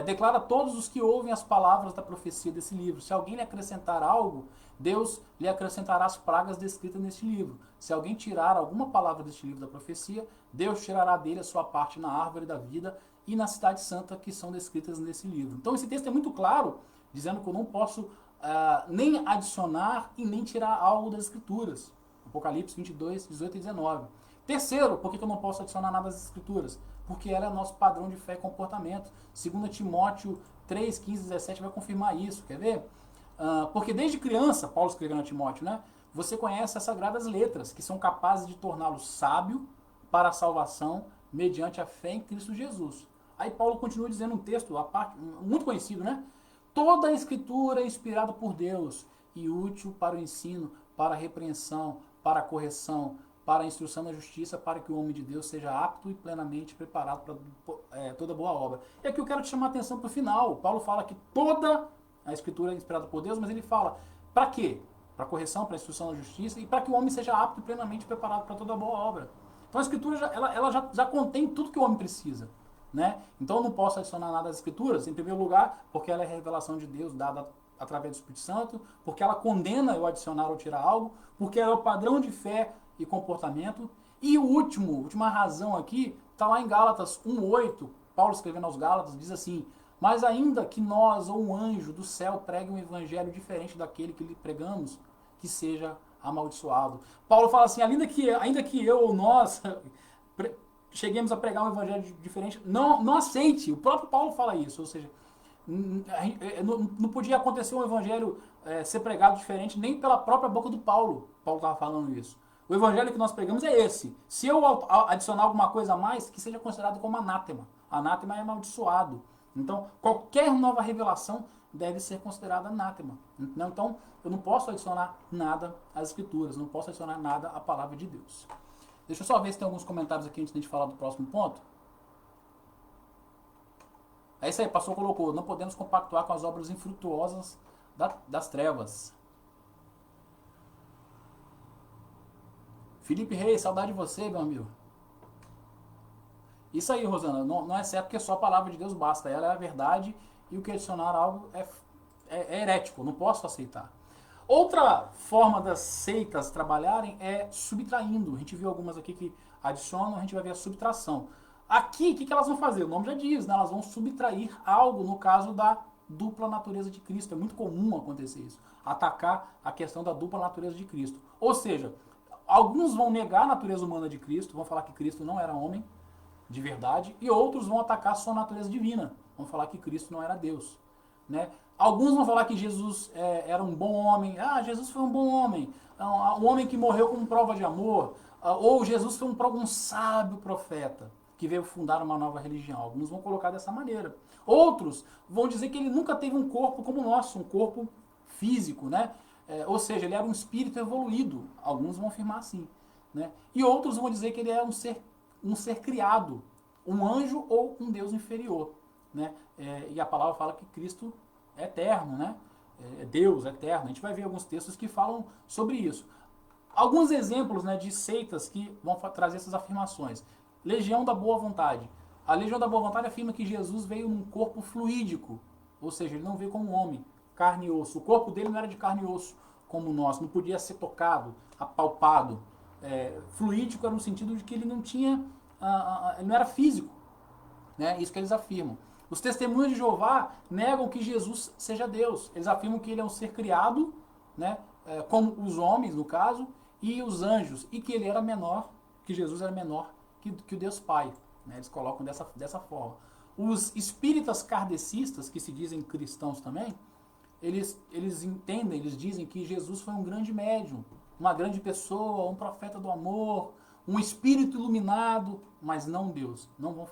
declara a todos os que ouvem as palavras da profecia desse livro. Se alguém lhe acrescentar algo, Deus lhe acrescentará as pragas descritas neste livro. Se alguém tirar alguma palavra deste livro da profecia, Deus tirará dele a sua parte na árvore da vida e na cidade santa que são descritas nesse livro. Então esse texto é muito claro, dizendo que eu não posso nem adicionar e nem tirar algo das Escrituras. Apocalipse 22, 18 e 19. Terceiro, por que eu não posso adicionar nada às Escrituras? Porque ela é nosso padrão de fé e comportamento. 2 Timóteo 3, 15 e 17 vai confirmar isso. Quer ver? Porque desde criança, Paulo escreveu a Timóteo, né? Você conhece as sagradas letras, que são capazes de torná-lo sábio para a salvação mediante a fé em Cristo Jesus. Aí Paulo continua dizendo um texto, muito conhecido, né? Toda a Escritura é inspirada por Deus e útil para o ensino, para a repreensão, para a correção, para a instrução na justiça, para que o homem de Deus seja apto e plenamente preparado para toda boa obra. E aqui eu quero te chamar a atenção para o final. Paulo fala que toda a Escritura é inspirada por Deus, mas ele fala, para quê? Para a correção, para a instrução na justiça e para que o homem seja apto e plenamente preparado para toda boa obra. Então a Escritura ela já contém tudo que o homem precisa. Né? Então eu não posso adicionar nada às Escrituras, em primeiro lugar, porque ela é a revelação de Deus dada através do Espírito Santo, porque ela condena eu adicionar ou tirar algo, porque ela é o padrão de fé e comportamento. E a última razão aqui está lá em Gálatas 1,8, Paulo escrevendo aos Gálatas, diz assim: mas ainda que nós ou um anjo do céu pregue um evangelho diferente daquele que lhe pregamos, que seja amaldiçoado. Paulo fala assim, ainda que eu ou nós cheguemos a pregar um evangelho diferente, não aceite. O próprio Paulo fala isso, ou seja, não podia acontecer um evangelho ser pregado diferente nem pela própria boca do Paulo. Paulo estava falando isso. O evangelho que nós pregamos é esse. Se eu adicionar alguma coisa a mais, que seja considerado como anátema. Anátema é amaldiçoado. Então, qualquer nova revelação deve ser considerada anátema. Então, eu não posso adicionar nada às escrituras, não posso adicionar nada à palavra de Deus. Deixa eu só ver se tem alguns comentários aqui antes de a gente falar do próximo ponto. É isso aí, o pastor colocou, não podemos compactuar com as obras infrutuosas das trevas. Felipe Reis, saudade de você, meu amigo. Isso aí, Rosana, não é certo que só a palavra de Deus basta, ela é a verdade e o que adicionar algo é herético, não posso aceitar. Outra forma das seitas trabalharem é subtraindo. A gente viu algumas aqui que adicionam, a gente vai ver a subtração. Aqui, o que elas vão fazer? O nome já diz, né? Elas vão subtrair algo no caso da dupla natureza de Cristo. É muito comum acontecer isso. Atacar a questão da dupla natureza de Cristo. Ou seja, alguns vão negar a natureza humana de Cristo, vão falar que Cristo não era homem de verdade, e outros vão atacar a sua natureza divina. Vão falar que Cristo não era Deus. Né? Alguns vão falar que Jesus era um bom homem. Ah, Jesus foi um bom homem. Um homem que morreu como prova de amor. Ou Jesus foi um sábio profeta que veio fundar uma nova religião. Alguns vão colocar dessa maneira. Outros vão dizer que ele nunca teve um corpo como o nosso, um corpo físico, né? Ou seja, ele era um espírito evoluído. Alguns vão afirmar assim. Né? E outros vão dizer que ele é um ser criado, um anjo ou um Deus inferior. Né? E a palavra fala que Cristo é eterno, né? É Deus eterno. A gente vai ver alguns textos que falam sobre isso. Alguns exemplos, né, de seitas que vão trazer essas afirmações. Legião da Boa Vontade. A Legião da Boa Vontade afirma que Jesus veio num corpo fluídico, ou seja, ele não veio como homem, carne e osso. O corpo dele não era de carne e osso como o nosso, não podia ser tocado, apalpado. Fluídico era no sentido de que ele não tinha, ele não era físico, né? Isso que eles afirmam. Os testemunhos de Jeová negam que Jesus seja Deus. Eles afirmam que ele é um ser criado, né? Como os homens, no caso, e os anjos, e que ele era menor, que Jesus era menor que o Deus Pai. Né? Eles colocam dessa forma. Os espíritas kardecistas, que se dizem cristãos também, eles entendem, eles dizem que Jesus foi um grande médium, uma grande pessoa, um profeta do amor, um espírito iluminado, mas não Deus. Não vão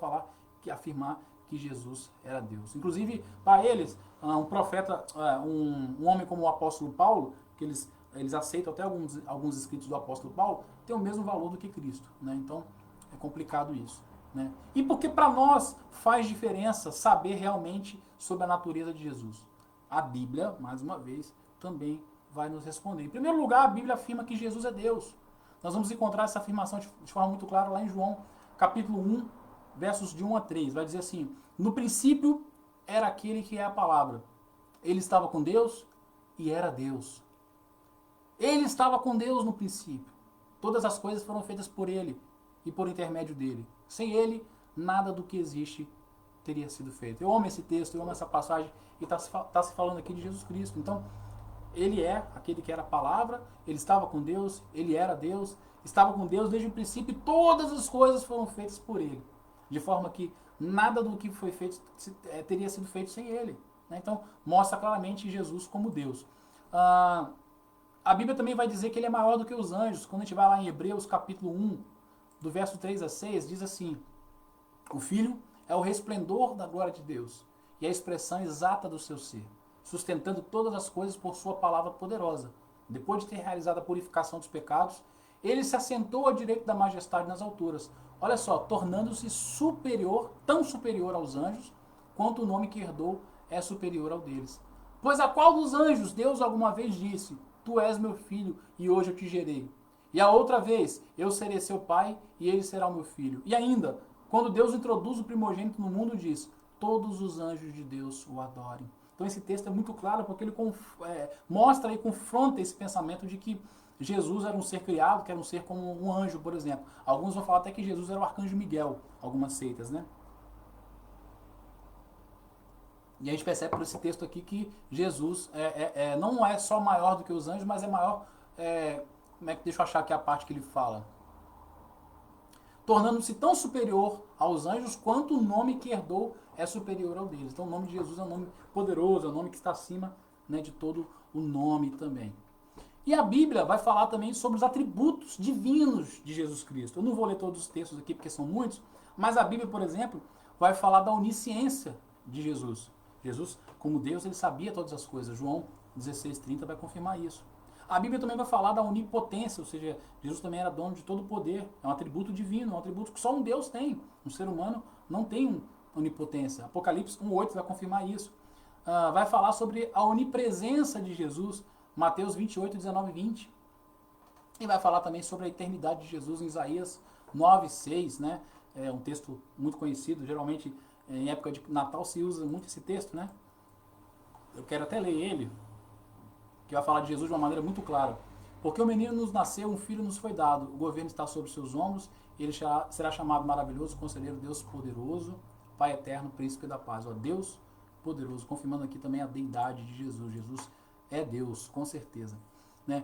afirmar que Jesus era Deus. Inclusive, para eles, um profeta, um homem como o apóstolo Paulo, que eles aceitam até alguns escritos do apóstolo Paulo, tem o mesmo valor do que Cristo. Né? Então, é complicado isso. Né? E porque para nós faz diferença saber realmente sobre a natureza de Jesus? A Bíblia, mais uma vez, também vai nos responder. Em primeiro lugar, a Bíblia afirma que Jesus é Deus. Nós vamos encontrar essa afirmação de forma muito clara lá em João, capítulo 1, versos de 1 a 3. Vai dizer assim: no princípio era aquele que é a palavra. Ele estava com Deus e era Deus. Ele estava com Deus no princípio. Todas as coisas foram feitas por ele e por intermédio dele. Sem ele, nada do que existe teria sido feito. Eu amo esse texto, eu amo essa passagem, e está se falando aqui de Jesus Cristo. Então, ele é aquele que era a palavra, ele estava com Deus, ele era Deus, estava com Deus desde o princípio, e todas as coisas foram feitas por ele. De forma que nada do que foi feito teria sido feito sem ele. Né? Então, mostra claramente Jesus como Deus. A Bíblia também vai dizer que ele é maior do que os anjos. Quando a gente vai lá em Hebreus capítulo 1, do verso 3 a 6, diz assim: o Filho é o resplendor da glória de Deus e a expressão exata do seu ser, sustentando todas as coisas por sua palavra poderosa. Depois de ter realizado a purificação dos pecados, ele se assentou à direita da majestade nas alturas. Olha só, tornando-se superior, tão superior aos anjos, quanto o nome que herdou é superior ao deles. Pois a qual dos anjos Deus alguma vez disse: tu és meu filho e hoje eu te gerei? E a outra vez, eu serei seu pai e ele será o meu filho. E ainda, quando Deus introduz o primogênito no mundo, diz: todos os anjos de Deus o adorem. Então esse texto é muito claro porque ele mostra e confronta esse pensamento de que Jesus era um ser criado, que era um ser como um anjo, por exemplo. Alguns vão falar até que Jesus era o arcanjo Miguel, algumas seitas, né? E a gente percebe por esse texto aqui que Jesus não é só maior do que os anjos, mas é maior... deixa eu achar aqui a parte que ele fala. tornando-se tão superior aos anjos quanto o nome que herdou é superior ao deles. Então o nome de Jesus é um nome poderoso, é um nome que está acima, né, de todo o nome também. E a Bíblia vai falar também sobre os atributos divinos de Jesus Cristo. Eu não vou ler todos os textos aqui porque são muitos, mas a Bíblia, por exemplo, vai falar da onisciência de Jesus. Jesus, como Deus, ele sabia todas as coisas. João 16:30 vai confirmar isso. A Bíblia também vai falar da onipotência, ou seja, Jesus também era dono de todo o poder. É um atributo divino, é um atributo que só um Deus tem. Um ser humano não tem onipotência. Apocalipse 1:8 vai confirmar isso. Vai falar sobre a onipresença de Jesus, Mateus 28:19-20. E vai falar também sobre a eternidade de Jesus em Isaías 9:6, né? É um texto muito conhecido, geralmente em época de Natal se usa muito esse texto, né? Eu quero até ler ele, que vai falar de Jesus de uma maneira muito clara. Porque o menino nos nasceu, um filho nos foi dado, o governo está sobre seus ombros, ele será chamado maravilhoso, conselheiro, Deus poderoso, Pai eterno, príncipe da paz. Ó, Deus poderoso, confirmando aqui também a deidade de Jesus. Jesus é Deus, com certeza, né?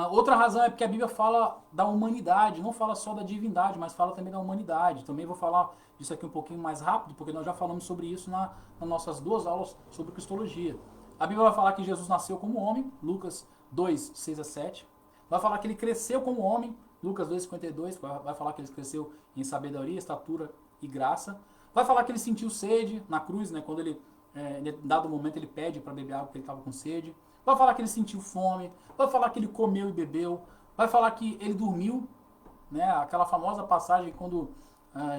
Outra razão é porque a Bíblia fala da humanidade, não fala só da divindade, mas fala também da humanidade. Também vou falar disso aqui um pouquinho mais rápido, porque nós já falamos sobre isso nas nossas 2 aulas sobre Cristologia. A Bíblia vai falar que Jesus nasceu como homem, Lucas 2:6-7. Vai falar que ele cresceu como homem, Lucas 2:52. Vai falar que ele cresceu em sabedoria, estatura e graça. Vai falar que ele sentiu sede na cruz, né, quando ele, em dado momento, ele pede para beber água porque ele estava com sede. Vai falar que ele sentiu fome, vai falar que ele comeu e bebeu, vai falar que ele dormiu, né? Aquela famosa passagem quando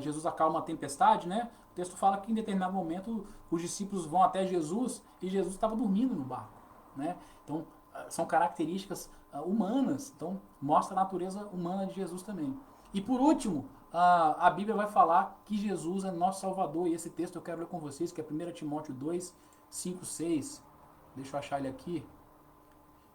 Jesus acalma a tempestade, né? O texto fala que em determinado momento os discípulos vão até Jesus e Jesus estava dormindo no barco, né? Então são características humanas, então mostra a natureza humana de Jesus também. E por último, a Bíblia vai falar que Jesus é nosso Salvador, e esse texto eu quero ler com vocês, que é 1 Timóteo 2:5-6. Deixa eu achar ele aqui,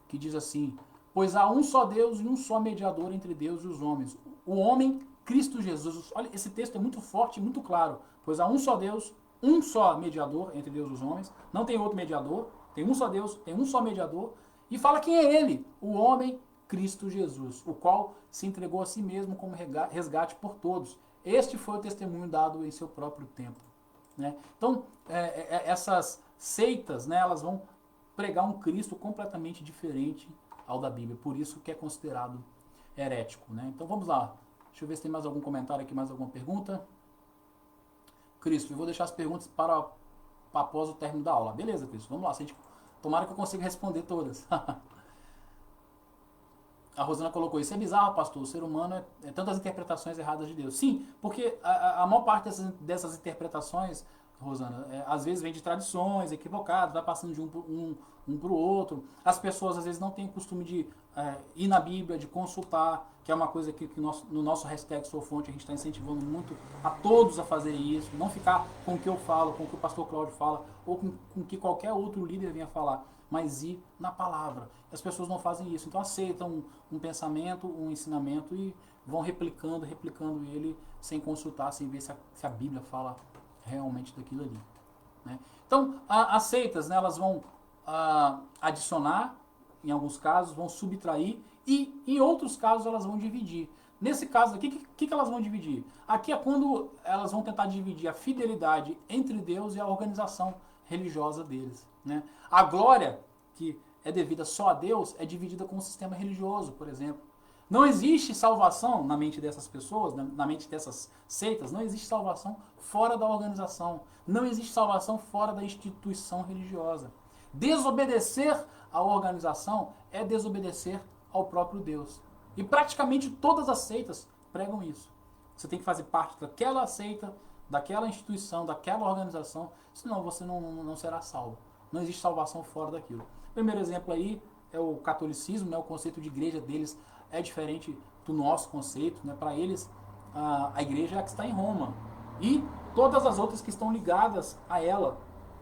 que diz assim: pois há um só Deus e um só mediador entre Deus e os homens, o homem Cristo Jesus. Olha, esse texto é muito forte e muito claro. Pois há um só Deus, um só mediador entre Deus e os homens, não tem outro mediador, tem um só Deus, tem um só mediador, e fala quem é ele, o homem Cristo Jesus, o qual se entregou a si mesmo como resgate por todos. Este foi o testemunho dado em seu próprio tempo, né? Então, essas seitas, né, elas vão pregar um Cristo completamente diferente ao da Bíblia, por isso que é considerado herético, né? Então vamos lá, deixa eu ver se tem mais algum comentário aqui, mais alguma pergunta. Cristo, eu vou deixar as perguntas para após o término da aula. Beleza, Cristo, vamos lá, tomara que eu consiga responder todas. A Rosana colocou, isso é bizarro, pastor, o ser humano é tantas interpretações erradas de Deus. Sim, porque a maior parte dessas interpretações, Rosana, às vezes vem de tradições equivocadas, vai passando de um para o outro. As pessoas às vezes não têm o costume de ir na Bíblia, de consultar, que é uma coisa que no nosso hashtag SouFonte a gente está incentivando muito a todos a fazer isso, não ficar com o que eu falo, com o que o pastor Cláudio fala, ou com o que qualquer outro líder venha falar, mas ir na palavra. As pessoas não fazem isso, então aceitam um pensamento, um ensinamento e vão replicando ele sem consultar, sem ver se a Bíblia fala realmente daquilo ali, né? Então, as seitas, né, elas vão adicionar, em alguns casos, vão subtrair e em outros casos elas vão dividir. Nesse caso aqui, o que elas vão dividir? Aqui é quando elas vão tentar dividir a fidelidade entre Deus e a organização religiosa deles, né? A glória, que é devida só a Deus, é dividida com o sistema religioso, por exemplo. Não existe salvação na mente dessas pessoas, na mente dessas seitas, não existe salvação fora da organização. Não existe salvação fora da instituição religiosa. Desobedecer à organização é desobedecer ao próprio Deus. E praticamente todas as seitas pregam isso. Você tem que fazer parte daquela seita, daquela instituição, daquela organização, senão você não será salvo. Não existe salvação fora daquilo. O primeiro exemplo aí é o catolicismo, né? O conceito de igreja deles é diferente do nosso conceito, né? Para eles, a igreja é a que está em Roma. E todas as outras que estão ligadas a ela,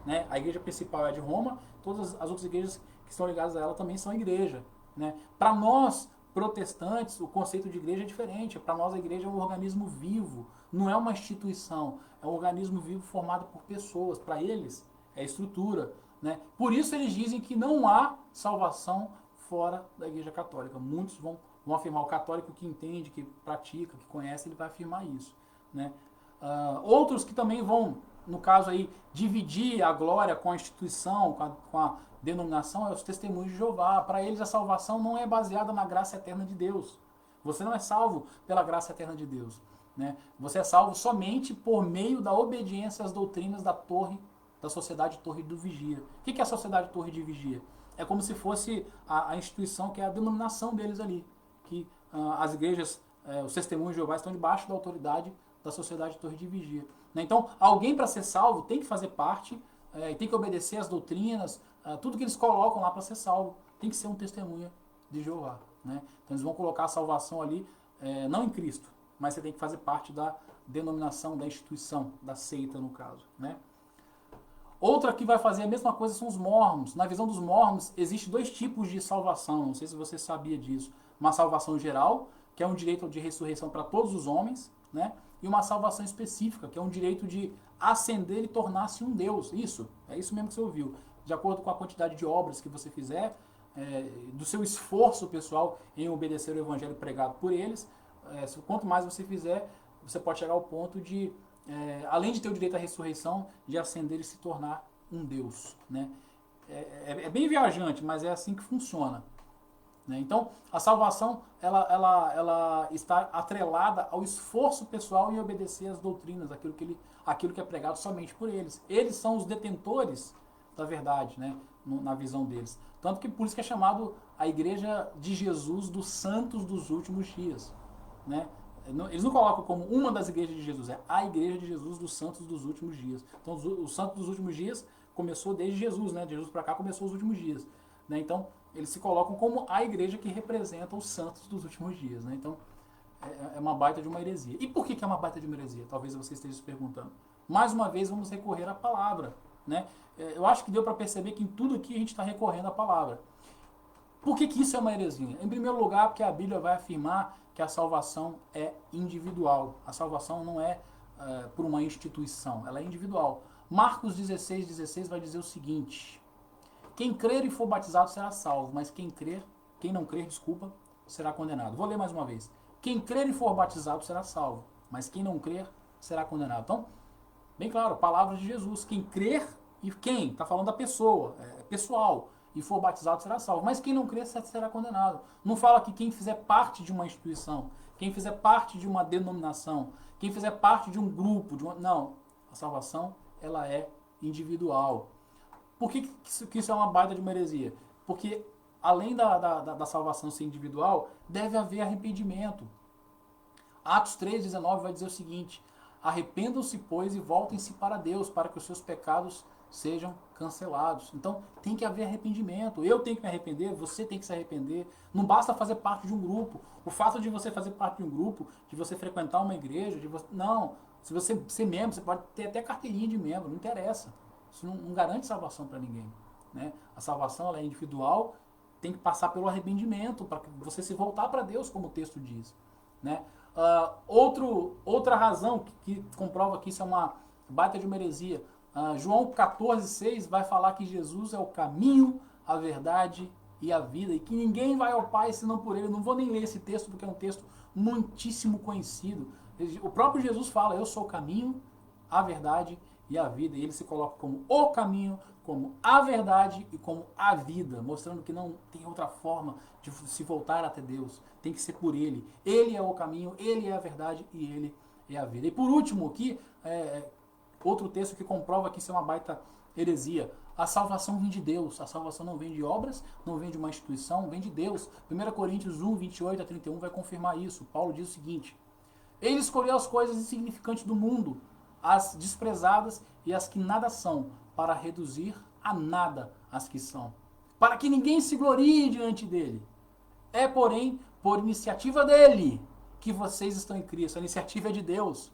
né? A igreja principal é de Roma, todas as outras igrejas que estão ligadas a ela também são igreja, né? Para nós, protestantes, o conceito de igreja é diferente. Para nós, a igreja é um organismo vivo, não é uma instituição, é um organismo vivo formado por pessoas. Para eles, é estrutura, né? Por isso eles dizem que não há salvação fora da igreja católica. Muitos vão vão afirmar. O católico que entende, que pratica, que conhece, ele vai afirmar isso, né? Outros que também vão, no caso aí, dividir a glória com a instituição, com a denominação, é os testemunhos de Jeová. Para eles a salvação não é baseada na graça eterna de Deus. Você não é salvo pela graça eterna de Deus, né? Você é salvo somente por meio da obediência às doutrinas da Sociedade Torre do Vigia. O que é a Sociedade Torre de Vigia? É como se fosse a instituição que é a denominação deles ali, que as igrejas, os testemunhos de Jeová estão debaixo da autoridade da Sociedade Torre de Vigia, né? Então, alguém para ser salvo tem que fazer parte, tem que obedecer às doutrinas, tudo que eles colocam lá para ser salvo, tem que ser um testemunha de Jeová, né? Então eles vão colocar a salvação ali, não em Cristo, mas você tem que fazer parte da denominação, da instituição, da seita no caso, né? Outra que vai fazer a mesma coisa são os mormons. Na visão dos mormons, existe dois tipos de salvação, não sei se você sabia disso. Uma salvação geral, que é um direito de ressurreição para todos os homens, né? E uma salvação específica, que é um direito de ascender e tornar-se um Deus. Isso, é isso mesmo que você ouviu. De acordo com a quantidade de obras que você fizer, do seu esforço pessoal em obedecer o evangelho pregado por eles, quanto mais você fizer, você pode chegar ao ponto de, além de ter o direito à ressurreição, de ascender e se tornar um Deus, né? É bem viajante, mas é assim que funciona, né? Então, a salvação ela está atrelada ao esforço pessoal em obedecer às doutrinas, aquilo que é pregado somente por eles. Eles são os detentores da verdade, né? Na visão deles. Tanto que por isso que é chamado a Igreja de Jesus dos Santos dos Últimos Dias, né? Eles não colocam como uma das igrejas de Jesus, é a Igreja de Jesus dos Santos dos Últimos Dias. Então, os Santos dos Últimos Dias começou desde Jesus, né? De Jesus para cá começou os últimos dias, né? Então, eles se colocam como a igreja que representa os santos dos últimos dias, né? Então, é uma baita de uma heresia. E por que é uma baita de uma heresia? Talvez você esteja se perguntando. Mais uma vez, vamos recorrer à palavra, né? Eu acho que deu para perceber que em tudo aqui a gente está recorrendo à palavra. Por que isso é uma heresia? Em primeiro lugar, porque a Bíblia vai afirmar que a salvação é individual. A salvação não é por uma instituição, ela é individual. Marcos 16 vai dizer o seguinte: quem crer e for batizado será salvo, mas quem não crer, será condenado. Vou ler mais uma vez. Quem crer e for batizado será salvo, mas quem não crer será condenado. Então, bem claro, palavras de Jesus. Quem crer, e quem? Está falando da pessoa, pessoal, e for batizado será salvo. Mas quem não crer será condenado. Não fala que quem fizer parte de uma instituição, quem fizer parte de uma denominação, quem fizer parte de um grupo, não. A salvação, ela é individual. Por que isso é uma baita de uma heresia? Porque além da salvação ser individual, deve haver arrependimento. Atos 3,19 vai dizer o seguinte: arrependam-se, pois, e voltem-se para Deus, para que os seus pecados sejam cancelados. Então, tem que haver arrependimento. Eu tenho que me arrepender, você tem que se arrepender. Não basta fazer parte de um grupo. O fato de você fazer parte de um grupo, de você frequentar uma igreja, não. Se você ser membro, você pode ter até carteirinha de membro, não interessa. Isso não garante salvação para ninguém, né? A salvação ela é individual, tem que passar pelo arrependimento, para você se voltar para Deus, como o texto diz, né? Outra razão que comprova que isso é uma baita de uma heresia, João 14,6 vai falar que Jesus é o caminho, a verdade e a vida, e que ninguém vai ao Pai senão por Ele. Eu não vou nem ler esse texto, porque é um texto muitíssimo conhecido. O próprio Jesus fala: eu sou o caminho, a verdade e a vida. E ele se coloca como o caminho, como a verdade e como a vida, mostrando que não tem outra forma de se voltar até Deus. Tem que ser por Ele. Ele é o caminho, Ele é a verdade e Ele é a vida. E por último aqui, outro texto que comprova que isso é uma baita heresia. A salvação vem de Deus. A salvação não vem de obras, não vem de uma instituição, vem de Deus. 1 Coríntios 1, 28 a 31 vai confirmar isso. Paulo diz o seguinte: ele escolheu as coisas insignificantes do mundo, as desprezadas e as que nada são, para reduzir a nada as que são, para que ninguém se glorie diante dele. É, porém, por iniciativa dele que vocês estão em Cristo. A iniciativa é de Deus.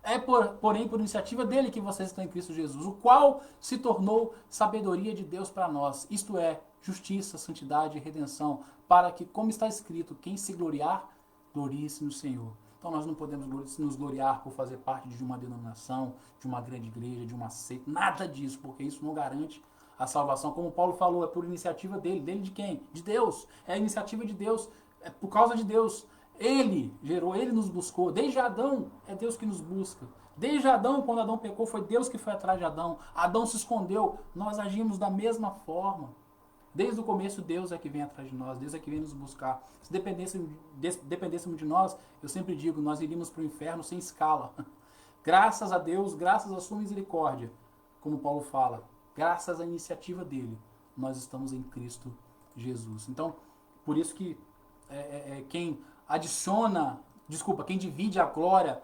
É, porém, por iniciativa dele que vocês estão em Cristo Jesus, o qual se tornou sabedoria de Deus para nós, isto é, justiça, santidade e redenção, para que, como está escrito, quem se gloriar, glorie-se no Senhor. Então nós não podemos nos gloriar por fazer parte de uma denominação, de uma grande igreja, de uma seita, nada disso, porque isso não garante a salvação. Como Paulo falou, é por iniciativa dele. Dele de quem? De Deus. É a iniciativa de Deus. é por causa de Deus. Ele gerou, ele nos buscou. Desde Adão, é Deus que nos busca. Desde Adão, quando Adão pecou, foi Deus que foi atrás de Adão. Adão se escondeu, nós agimos da mesma forma. Desde o começo, Deus é que vem atrás de nós, Deus é que vem nos buscar. Se dependêssemos de nós, eu sempre digo, nós iríamos para o inferno sem escala. Graças a Deus, graças à sua misericórdia, como Paulo fala, graças à iniciativa dele, nós estamos em Cristo Jesus. Então, por isso que quem quem divide a glória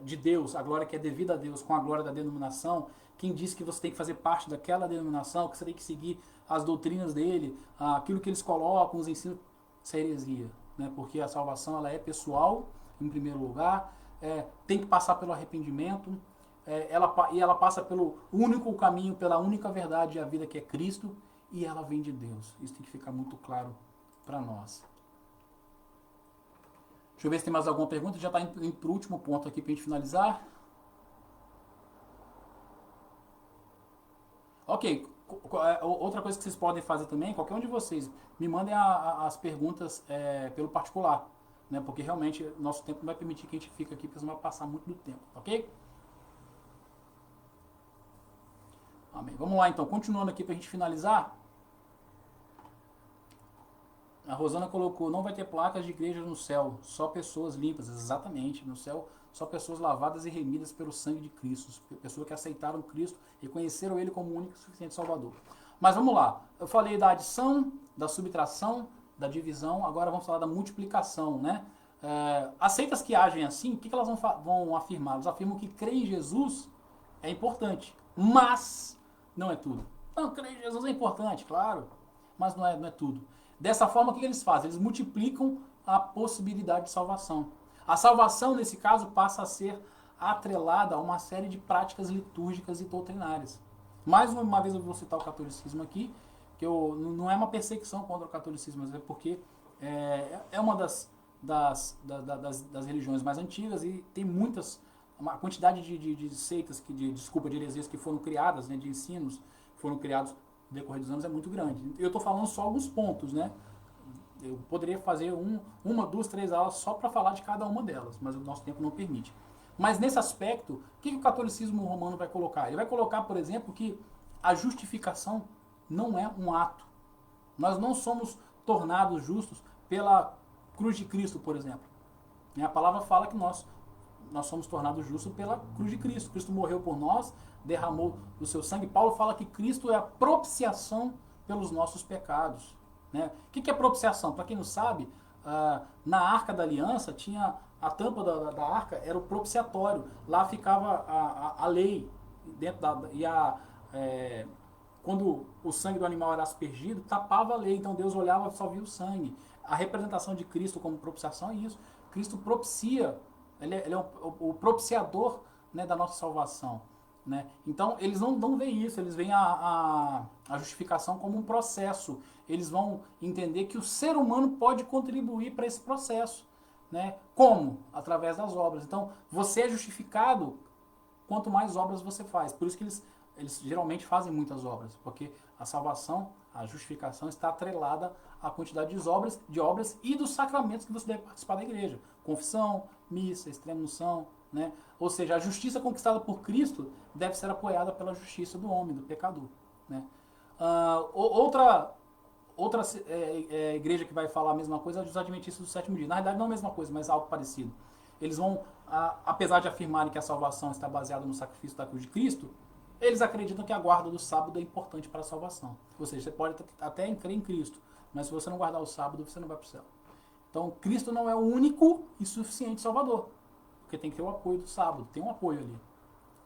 de Deus, a glória que é devida a Deus, com a glória da denominação, quem diz que você tem que fazer parte daquela denominação, que você tem que seguir as doutrinas dele, aquilo que eles colocam, os ensinos, isso é heresia, né? Porque a salvação ela é pessoal, em primeiro lugar, tem que passar pelo arrependimento, ela passa pelo único caminho, pela única verdade e a vida que é Cristo, e ela vem de Deus. Isso tem que ficar muito claro para nós. Deixa eu ver se tem mais alguma pergunta. Já está indo para o último ponto aqui para a gente finalizar. Ok. Outra coisa que vocês podem fazer também, qualquer um de vocês, me mandem as perguntas pelo particular. Né? Porque realmente nosso tempo não vai permitir que a gente fique aqui, porque senão vai passar muito do tempo. Ok? Amém. Vamos lá então. Continuando aqui para a gente finalizar. A Rosana colocou, não vai ter placas de igreja no céu, só pessoas limpas. Exatamente, no céu só pessoas lavadas e remidas pelo sangue de Cristo. Pessoas que aceitaram Cristo, reconheceram Ele como o único e suficiente Salvador. Mas vamos lá, eu falei da adição, da subtração, da divisão, agora vamos falar da multiplicação, né? As seitas que agem assim, o que elas vão afirmar? Elas afirmam que crer em Jesus é importante, mas não é tudo. Não, crer em Jesus é importante, claro, mas não é tudo. Dessa forma, o que eles fazem? Eles multiplicam a possibilidade de salvação. A salvação, nesse caso, passa a ser atrelada a uma série de práticas litúrgicas e doutrinárias. Mais uma vez eu vou citar o catolicismo aqui, que não é uma perseguição contra o catolicismo, mas é porque é uma das religiões mais antigas e tem uma quantidade de seitas, de heresias que foram criadas, né, de ensinos que foram criados no decorrer dos anos é muito grande. Eu estou falando só alguns pontos, né? Eu poderia fazer uma, duas, três aulas só para falar de cada uma delas, mas o nosso tempo não permite. Mas nesse aspecto, o que o catolicismo romano vai colocar? Ele vai colocar, por exemplo, que a justificação não é um ato. Nós não somos tornados justos pela cruz de Cristo, por exemplo. A palavra fala que nós somos tornados justos pela cruz de Cristo. Cristo morreu por nós, derramou o seu sangue. Paulo fala que Cristo é a propiciação pelos nossos pecados. Né? O que é propiciação? Para quem não sabe, na Arca da Aliança, tinha a tampa da arca, era o propiciatório. Lá ficava a lei. Quando o sangue do animal era aspergido, tapava a lei. Então Deus olhava e só via o sangue. A representação de Cristo como propiciação é isso. Cristo propicia, ele é o propiciador, né, da nossa salvação. Né? Então, eles não veem isso, eles veem a justificação como um processo. Eles vão entender que o ser humano pode contribuir para esse processo. Né? Como? Através das obras. Então, você é justificado quanto mais obras você faz. Por isso que eles geralmente fazem muitas obras, porque a salvação, a justificação está atrelada à quantidade de obras e dos sacramentos que você deve participar da igreja. Confissão, missa, extrema-unção, né? Ou seja, a justiça conquistada por Cristo deve ser apoiada pela justiça do homem, do pecador. Né? Outra igreja que vai falar a mesma coisa é os adventistas do sétimo dia. Na verdade, não a mesma coisa, mas algo parecido. Eles vão, apesar de afirmarem que a salvação está baseada no sacrifício da cruz de Cristo, eles acreditam que a guarda do sábado é importante para a salvação. Ou seja, você pode até crer em Cristo, mas se você não guardar o sábado, você não vai para o céu. Então, Cristo não é o único e suficiente Salvador, porque tem que ter o apoio do sábado, tem um apoio ali.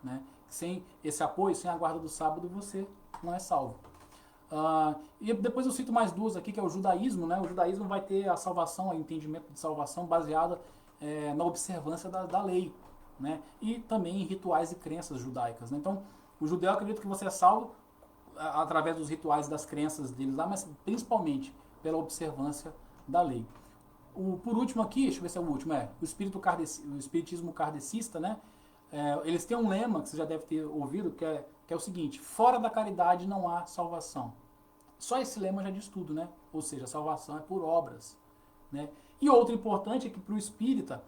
Né? Sem esse apoio, sem a guarda do sábado, você não é salvo. E depois eu cito mais duas aqui, que é o judaísmo. Né? O judaísmo vai ter a salvação, o entendimento de salvação baseada na observância da lei. Né? E também em rituais e crenças judaicas. Né? Então, o judeu acredita que você é salvo através dos rituais e das crenças deles lá, mas principalmente pela observância da lei. Por último aqui, deixa eu ver se é o último, o espiritismo kardecista, né? Eles têm um lema que você já deve ter ouvido, que é o seguinte: fora da caridade não há salvação. Só esse lema já diz tudo, né? Ou seja, a salvação é por obras. né? E outro importante é que para o espírita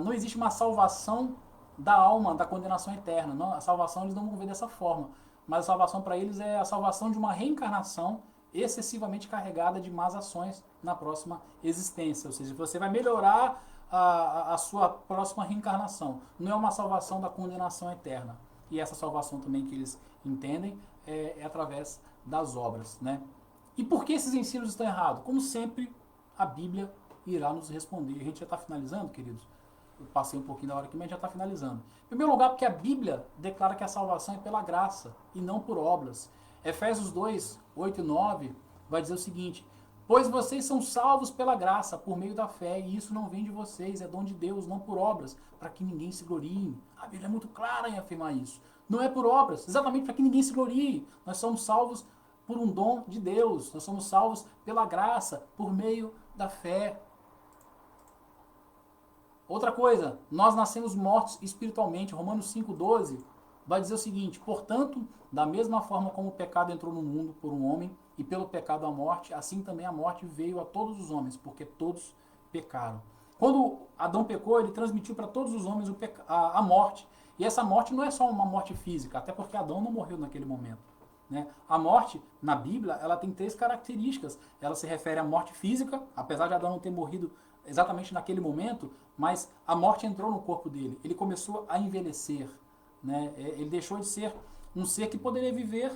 não existe uma salvação da alma, da condenação eterna. Não, a salvação eles não vão ver dessa forma. Mas a salvação para eles é a salvação de uma reencarnação excessivamente carregada de más ações na próxima existência. Ou seja, você vai melhorar a sua próxima reencarnação. Não é uma salvação da condenação eterna. E essa salvação também que eles entendem é através das obras, né? E por que esses ensinos estão errados? Como sempre, a Bíblia irá nos responder. A gente já está finalizando, queridos? Eu passei um pouquinho da hora aqui, mas já está finalizando. Em primeiro lugar, porque a Bíblia declara que a salvação é pela graça e não por obras. Efésios 2, 8 e 9 vai dizer o seguinte: pois vocês são salvos pela graça, por meio da fé, e isso não vem de vocês, é dom de Deus, não por obras, para que ninguém se glorie. A Bíblia é muito clara em afirmar isso. Não é por obras, exatamente para que ninguém se glorie. Nós somos salvos por um dom de Deus, nós somos salvos pela graça, por meio da fé. Outra coisa, nós nascemos mortos espiritualmente. Romanos 5,12 vai dizer o seguinte: portanto, da mesma forma como o pecado entrou no mundo por um homem, e pelo pecado a morte, assim também a morte veio a todos os homens, porque todos pecaram. Quando Adão pecou, ele transmitiu para todos os homens a morte. E essa morte não é só uma morte física, até porque Adão não morreu naquele momento, né? A morte, na Bíblia, ela tem 3 características. Ela se refere à morte física, apesar de Adão não ter morrido exatamente naquele momento, mas a morte entrou no corpo dele. Ele começou a envelhecer, né? Ele deixou de ser um ser que poderia viver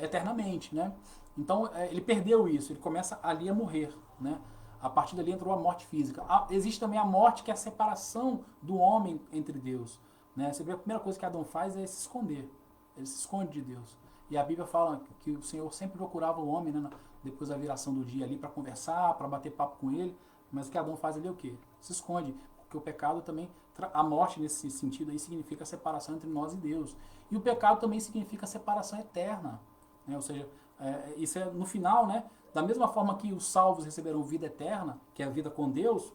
eternamente, né? Então ele perdeu isso, ele começa ali a morrer, né? A partir dali entrou a morte física. Existe também a morte, que é a separação do homem entre Deus, né? Você vê, a primeira coisa que Adão faz é se esconder. Ele se esconde de Deus. E a Bíblia fala que o Senhor sempre procurava o homem, né, depois da viração do dia ali, para conversar, para bater papo com ele. Mas o que Adão faz ali é o quê? Se esconde. Porque o pecado também, a morte nesse sentido aí, significa a separação entre nós e Deus. E o pecado também significa a separação eterna, né? Ou seja, isso é no final, né? Da mesma forma que os salvos receberão vida eterna, que é a vida com Deus,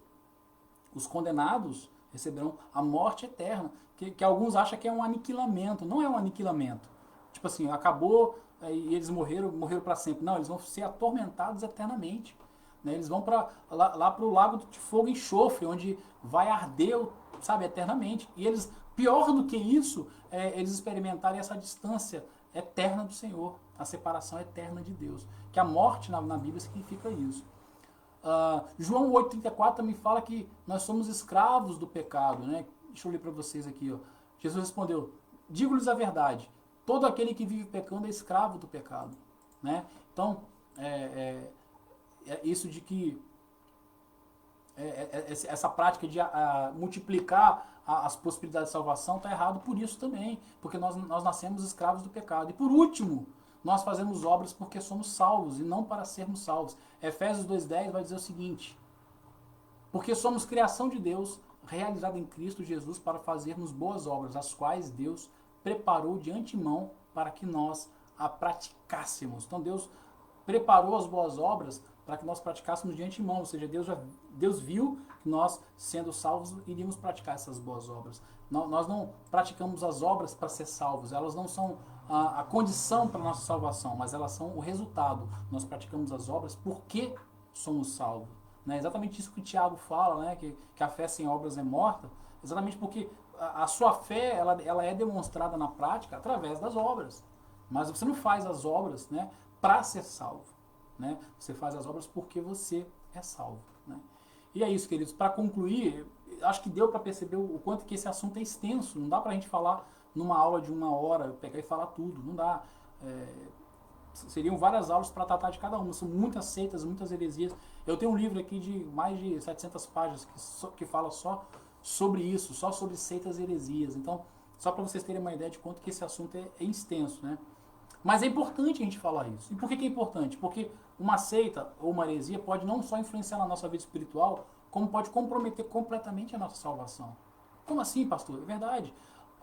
os condenados receberão a morte eterna, que alguns acham que é um aniquilamento. Não é um aniquilamento. Tipo assim, acabou e eles morreram para sempre. Não, eles vão ser atormentados eternamente, né? Eles vão lá para o lago de fogo e enxofre, onde vai arder, sabe, eternamente. E eles, pior do que isso, eles experimentarem essa distância eterna do Senhor, a separação eterna de Deus. Que a morte na Bíblia significa isso. João 8,34 também fala que nós somos escravos do pecado, né? Deixa eu ler para vocês aqui, ó. Jesus respondeu: digo-lhes a verdade, todo aquele que vive pecando é escravo do pecado, né? Então, isso de que essa prática de multiplicar as possibilidades de salvação está errado por isso também, porque nós nascemos escravos do pecado. E por último, nós fazemos obras porque somos salvos e não para sermos salvos. Efésios 2,10 vai dizer o seguinte: porque somos criação de Deus, realizada em Cristo Jesus, para fazermos boas obras, as quais Deus preparou de antemão para que nós a praticássemos. Então Deus preparou as boas obras para que nós praticássemos de antemão, ou seja, Deus viu que nós, sendo salvos, iríamos praticar essas boas obras. Nós não praticamos as obras para ser salvos, elas não são a condição para a nossa salvação, mas elas são o resultado. Nós praticamos as obras porque somos salvos, né? Exatamente isso que o Tiago fala, né? Que a fé sem obras é morta, exatamente porque a sua fé ela é demonstrada na prática através das obras. Mas você não faz as obras, né, para ser salvo, né? Você faz as obras porque você é salvo, né? E é isso, queridos. Para concluir, acho que deu para perceber o quanto que esse assunto é extenso. Não dá para a gente falar numa aula de 1 hora, pegar e falar tudo. Não dá. Seriam várias aulas para tratar de cada uma. São muitas seitas, muitas heresias. Eu tenho um livro aqui de mais de 700 páginas que fala só sobre isso, só sobre seitas e heresias. Então, só para vocês terem uma ideia de quanto que esse assunto é extenso, né? Mas é importante a gente falar isso. E por que é importante? Porque uma seita ou uma heresia pode não só influenciar na nossa vida espiritual, como pode comprometer completamente a nossa salvação. Como assim, pastor? É verdade.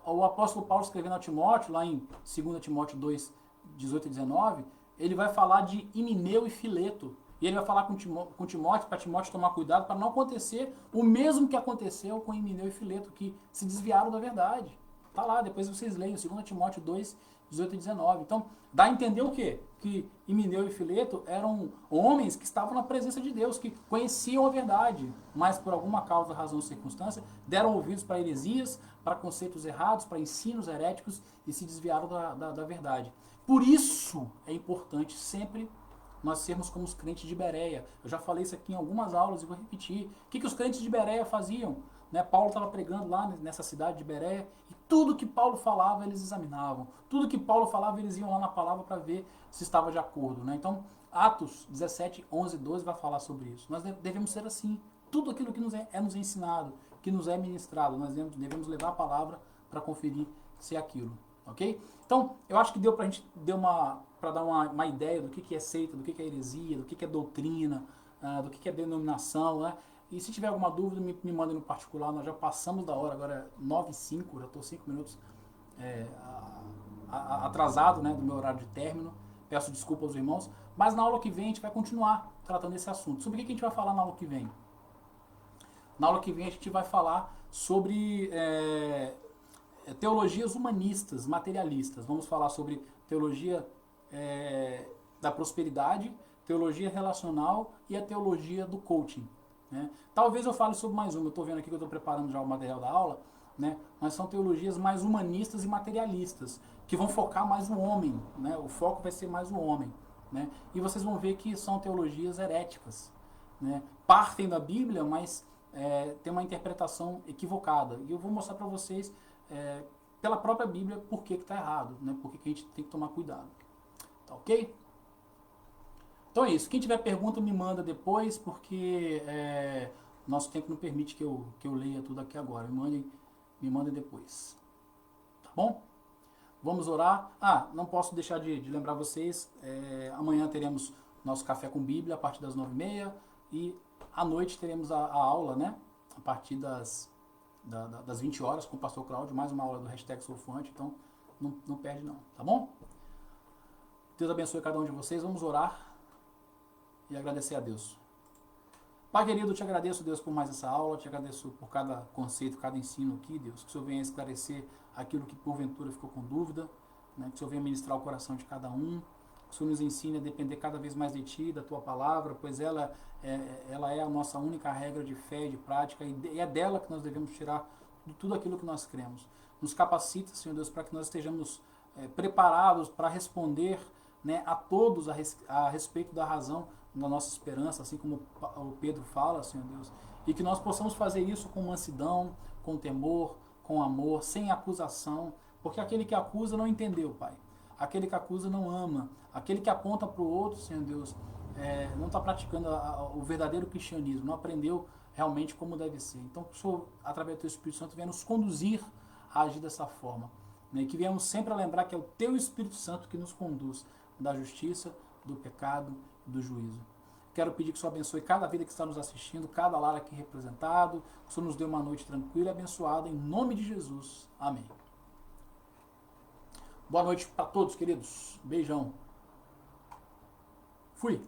O apóstolo Paulo, escrevendo a Timóteo, lá em 2 Timóteo 2, 18 e 19, ele vai falar de Himeneu e Fileto. E ele vai falar com Timóteo, para Timóteo tomar cuidado, para não acontecer o mesmo que aconteceu com Himeneu e Fileto, que se desviaram da verdade. Está lá, depois vocês leem, 2 Timóteo 2, 18 e 19. Então, dá a entender o quê? Que Himeneu e Fileto eram homens que estavam na presença de Deus, que conheciam a verdade, mas por alguma causa, razão ou circunstância, deram ouvidos para heresias, para conceitos errados, para ensinos heréticos e se desviaram da verdade. Por isso é importante sempre nós sermos como os crentes de Bereia. Eu já falei isso aqui em algumas aulas e vou repetir. O que os crentes de Bereia faziam? Né? Paulo estava pregando lá nessa cidade de Bereia e tudo que Paulo falava eles examinavam. Tudo que Paulo falava eles iam lá na palavra para ver se estava de acordo. Né? Então, Atos 17, 11 e 12 vai falar sobre isso. Nós devemos ser assim. Tudo aquilo que nos ensinado, que nos é ministrado, nós devemos levar a palavra para conferir se é aquilo. Ok? Então, eu acho que deu para a gente para dar uma ideia do que é seita, do que é heresia, do que é doutrina, do que é denominação, né? E se tiver alguma dúvida, me mandem no particular. Nós já passamos da hora, agora é 9h05, já estou 5 minutos atrasado, né, do meu horário de término. Peço desculpa aos irmãos, mas na aula que vem a gente vai continuar tratando esse assunto. Sobre o que a gente vai falar na aula que vem? Na aula que vem a gente vai falar sobre teologias humanistas, materialistas. Vamos falar sobre teologia da prosperidade, teologia relacional e a teologia do coaching. Né? Talvez eu fale sobre mais uma, eu estou vendo aqui que eu estou preparando já o material da aula, né? Mas são teologias mais humanistas e materialistas, que vão focar mais no homem, né? O foco vai ser mais no homem. Né? E vocês vão ver que são teologias heréticas. Né? Partem da Bíblia, mas tem uma interpretação equivocada. E eu vou mostrar para vocês, pela própria Bíblia, por que está errado, né? Por que a gente tem que tomar cuidado. Tá ok? Então é isso. Quem tiver pergunta, me manda depois, porque nosso tempo não permite que eu leia tudo aqui agora. Me mandem depois. Tá bom? Vamos orar. Não posso deixar de lembrar vocês, amanhã teremos nosso Café com Bíblia a partir das 9h30 e à noite teremos a aula, né? A partir das 20 horas com o pastor Cláudio, mais uma aula do hashtag Soufante, então não perde não, tá bom? Deus abençoe cada um de vocês, vamos orar e agradecer a Deus. Pai querido, eu te agradeço, Deus, por mais essa aula, te agradeço por cada conceito, cada ensino aqui, Deus, que o Senhor venha esclarecer aquilo que porventura ficou com dúvida, né? Que o Senhor venha ministrar o coração de cada um, que o Senhor nos ensine a depender cada vez mais de Ti, da Tua palavra, pois ela é a nossa única regra de fé e de prática, e é dela que nós devemos tirar tudo aquilo que nós cremos. Nos capacita, Senhor Deus, para que nós estejamos preparados para responder, né, a todos a respeito da razão da nossa esperança, assim como o Pedro fala, Senhor Deus, e que nós possamos fazer isso com mansidão, com temor, com amor, sem acusação, porque aquele que acusa não entendeu, Pai. Aquele que acusa não ama. Aquele que aponta para o outro, Senhor Deus, não está praticando o verdadeiro cristianismo, não aprendeu realmente como deve ser. Então, que o Senhor, através do Teu Espírito Santo, venha nos conduzir a agir dessa forma. Né? Que venhamos sempre a lembrar que é o Teu Espírito Santo que nos conduz da justiça, do pecado e do juízo. Quero pedir que o Senhor abençoe cada vida que está nos assistindo, cada lar aqui representado, que o Senhor nos dê uma noite tranquila e abençoada, em nome de Jesus. Amém. Boa noite para todos, queridos. Beijão. Fui.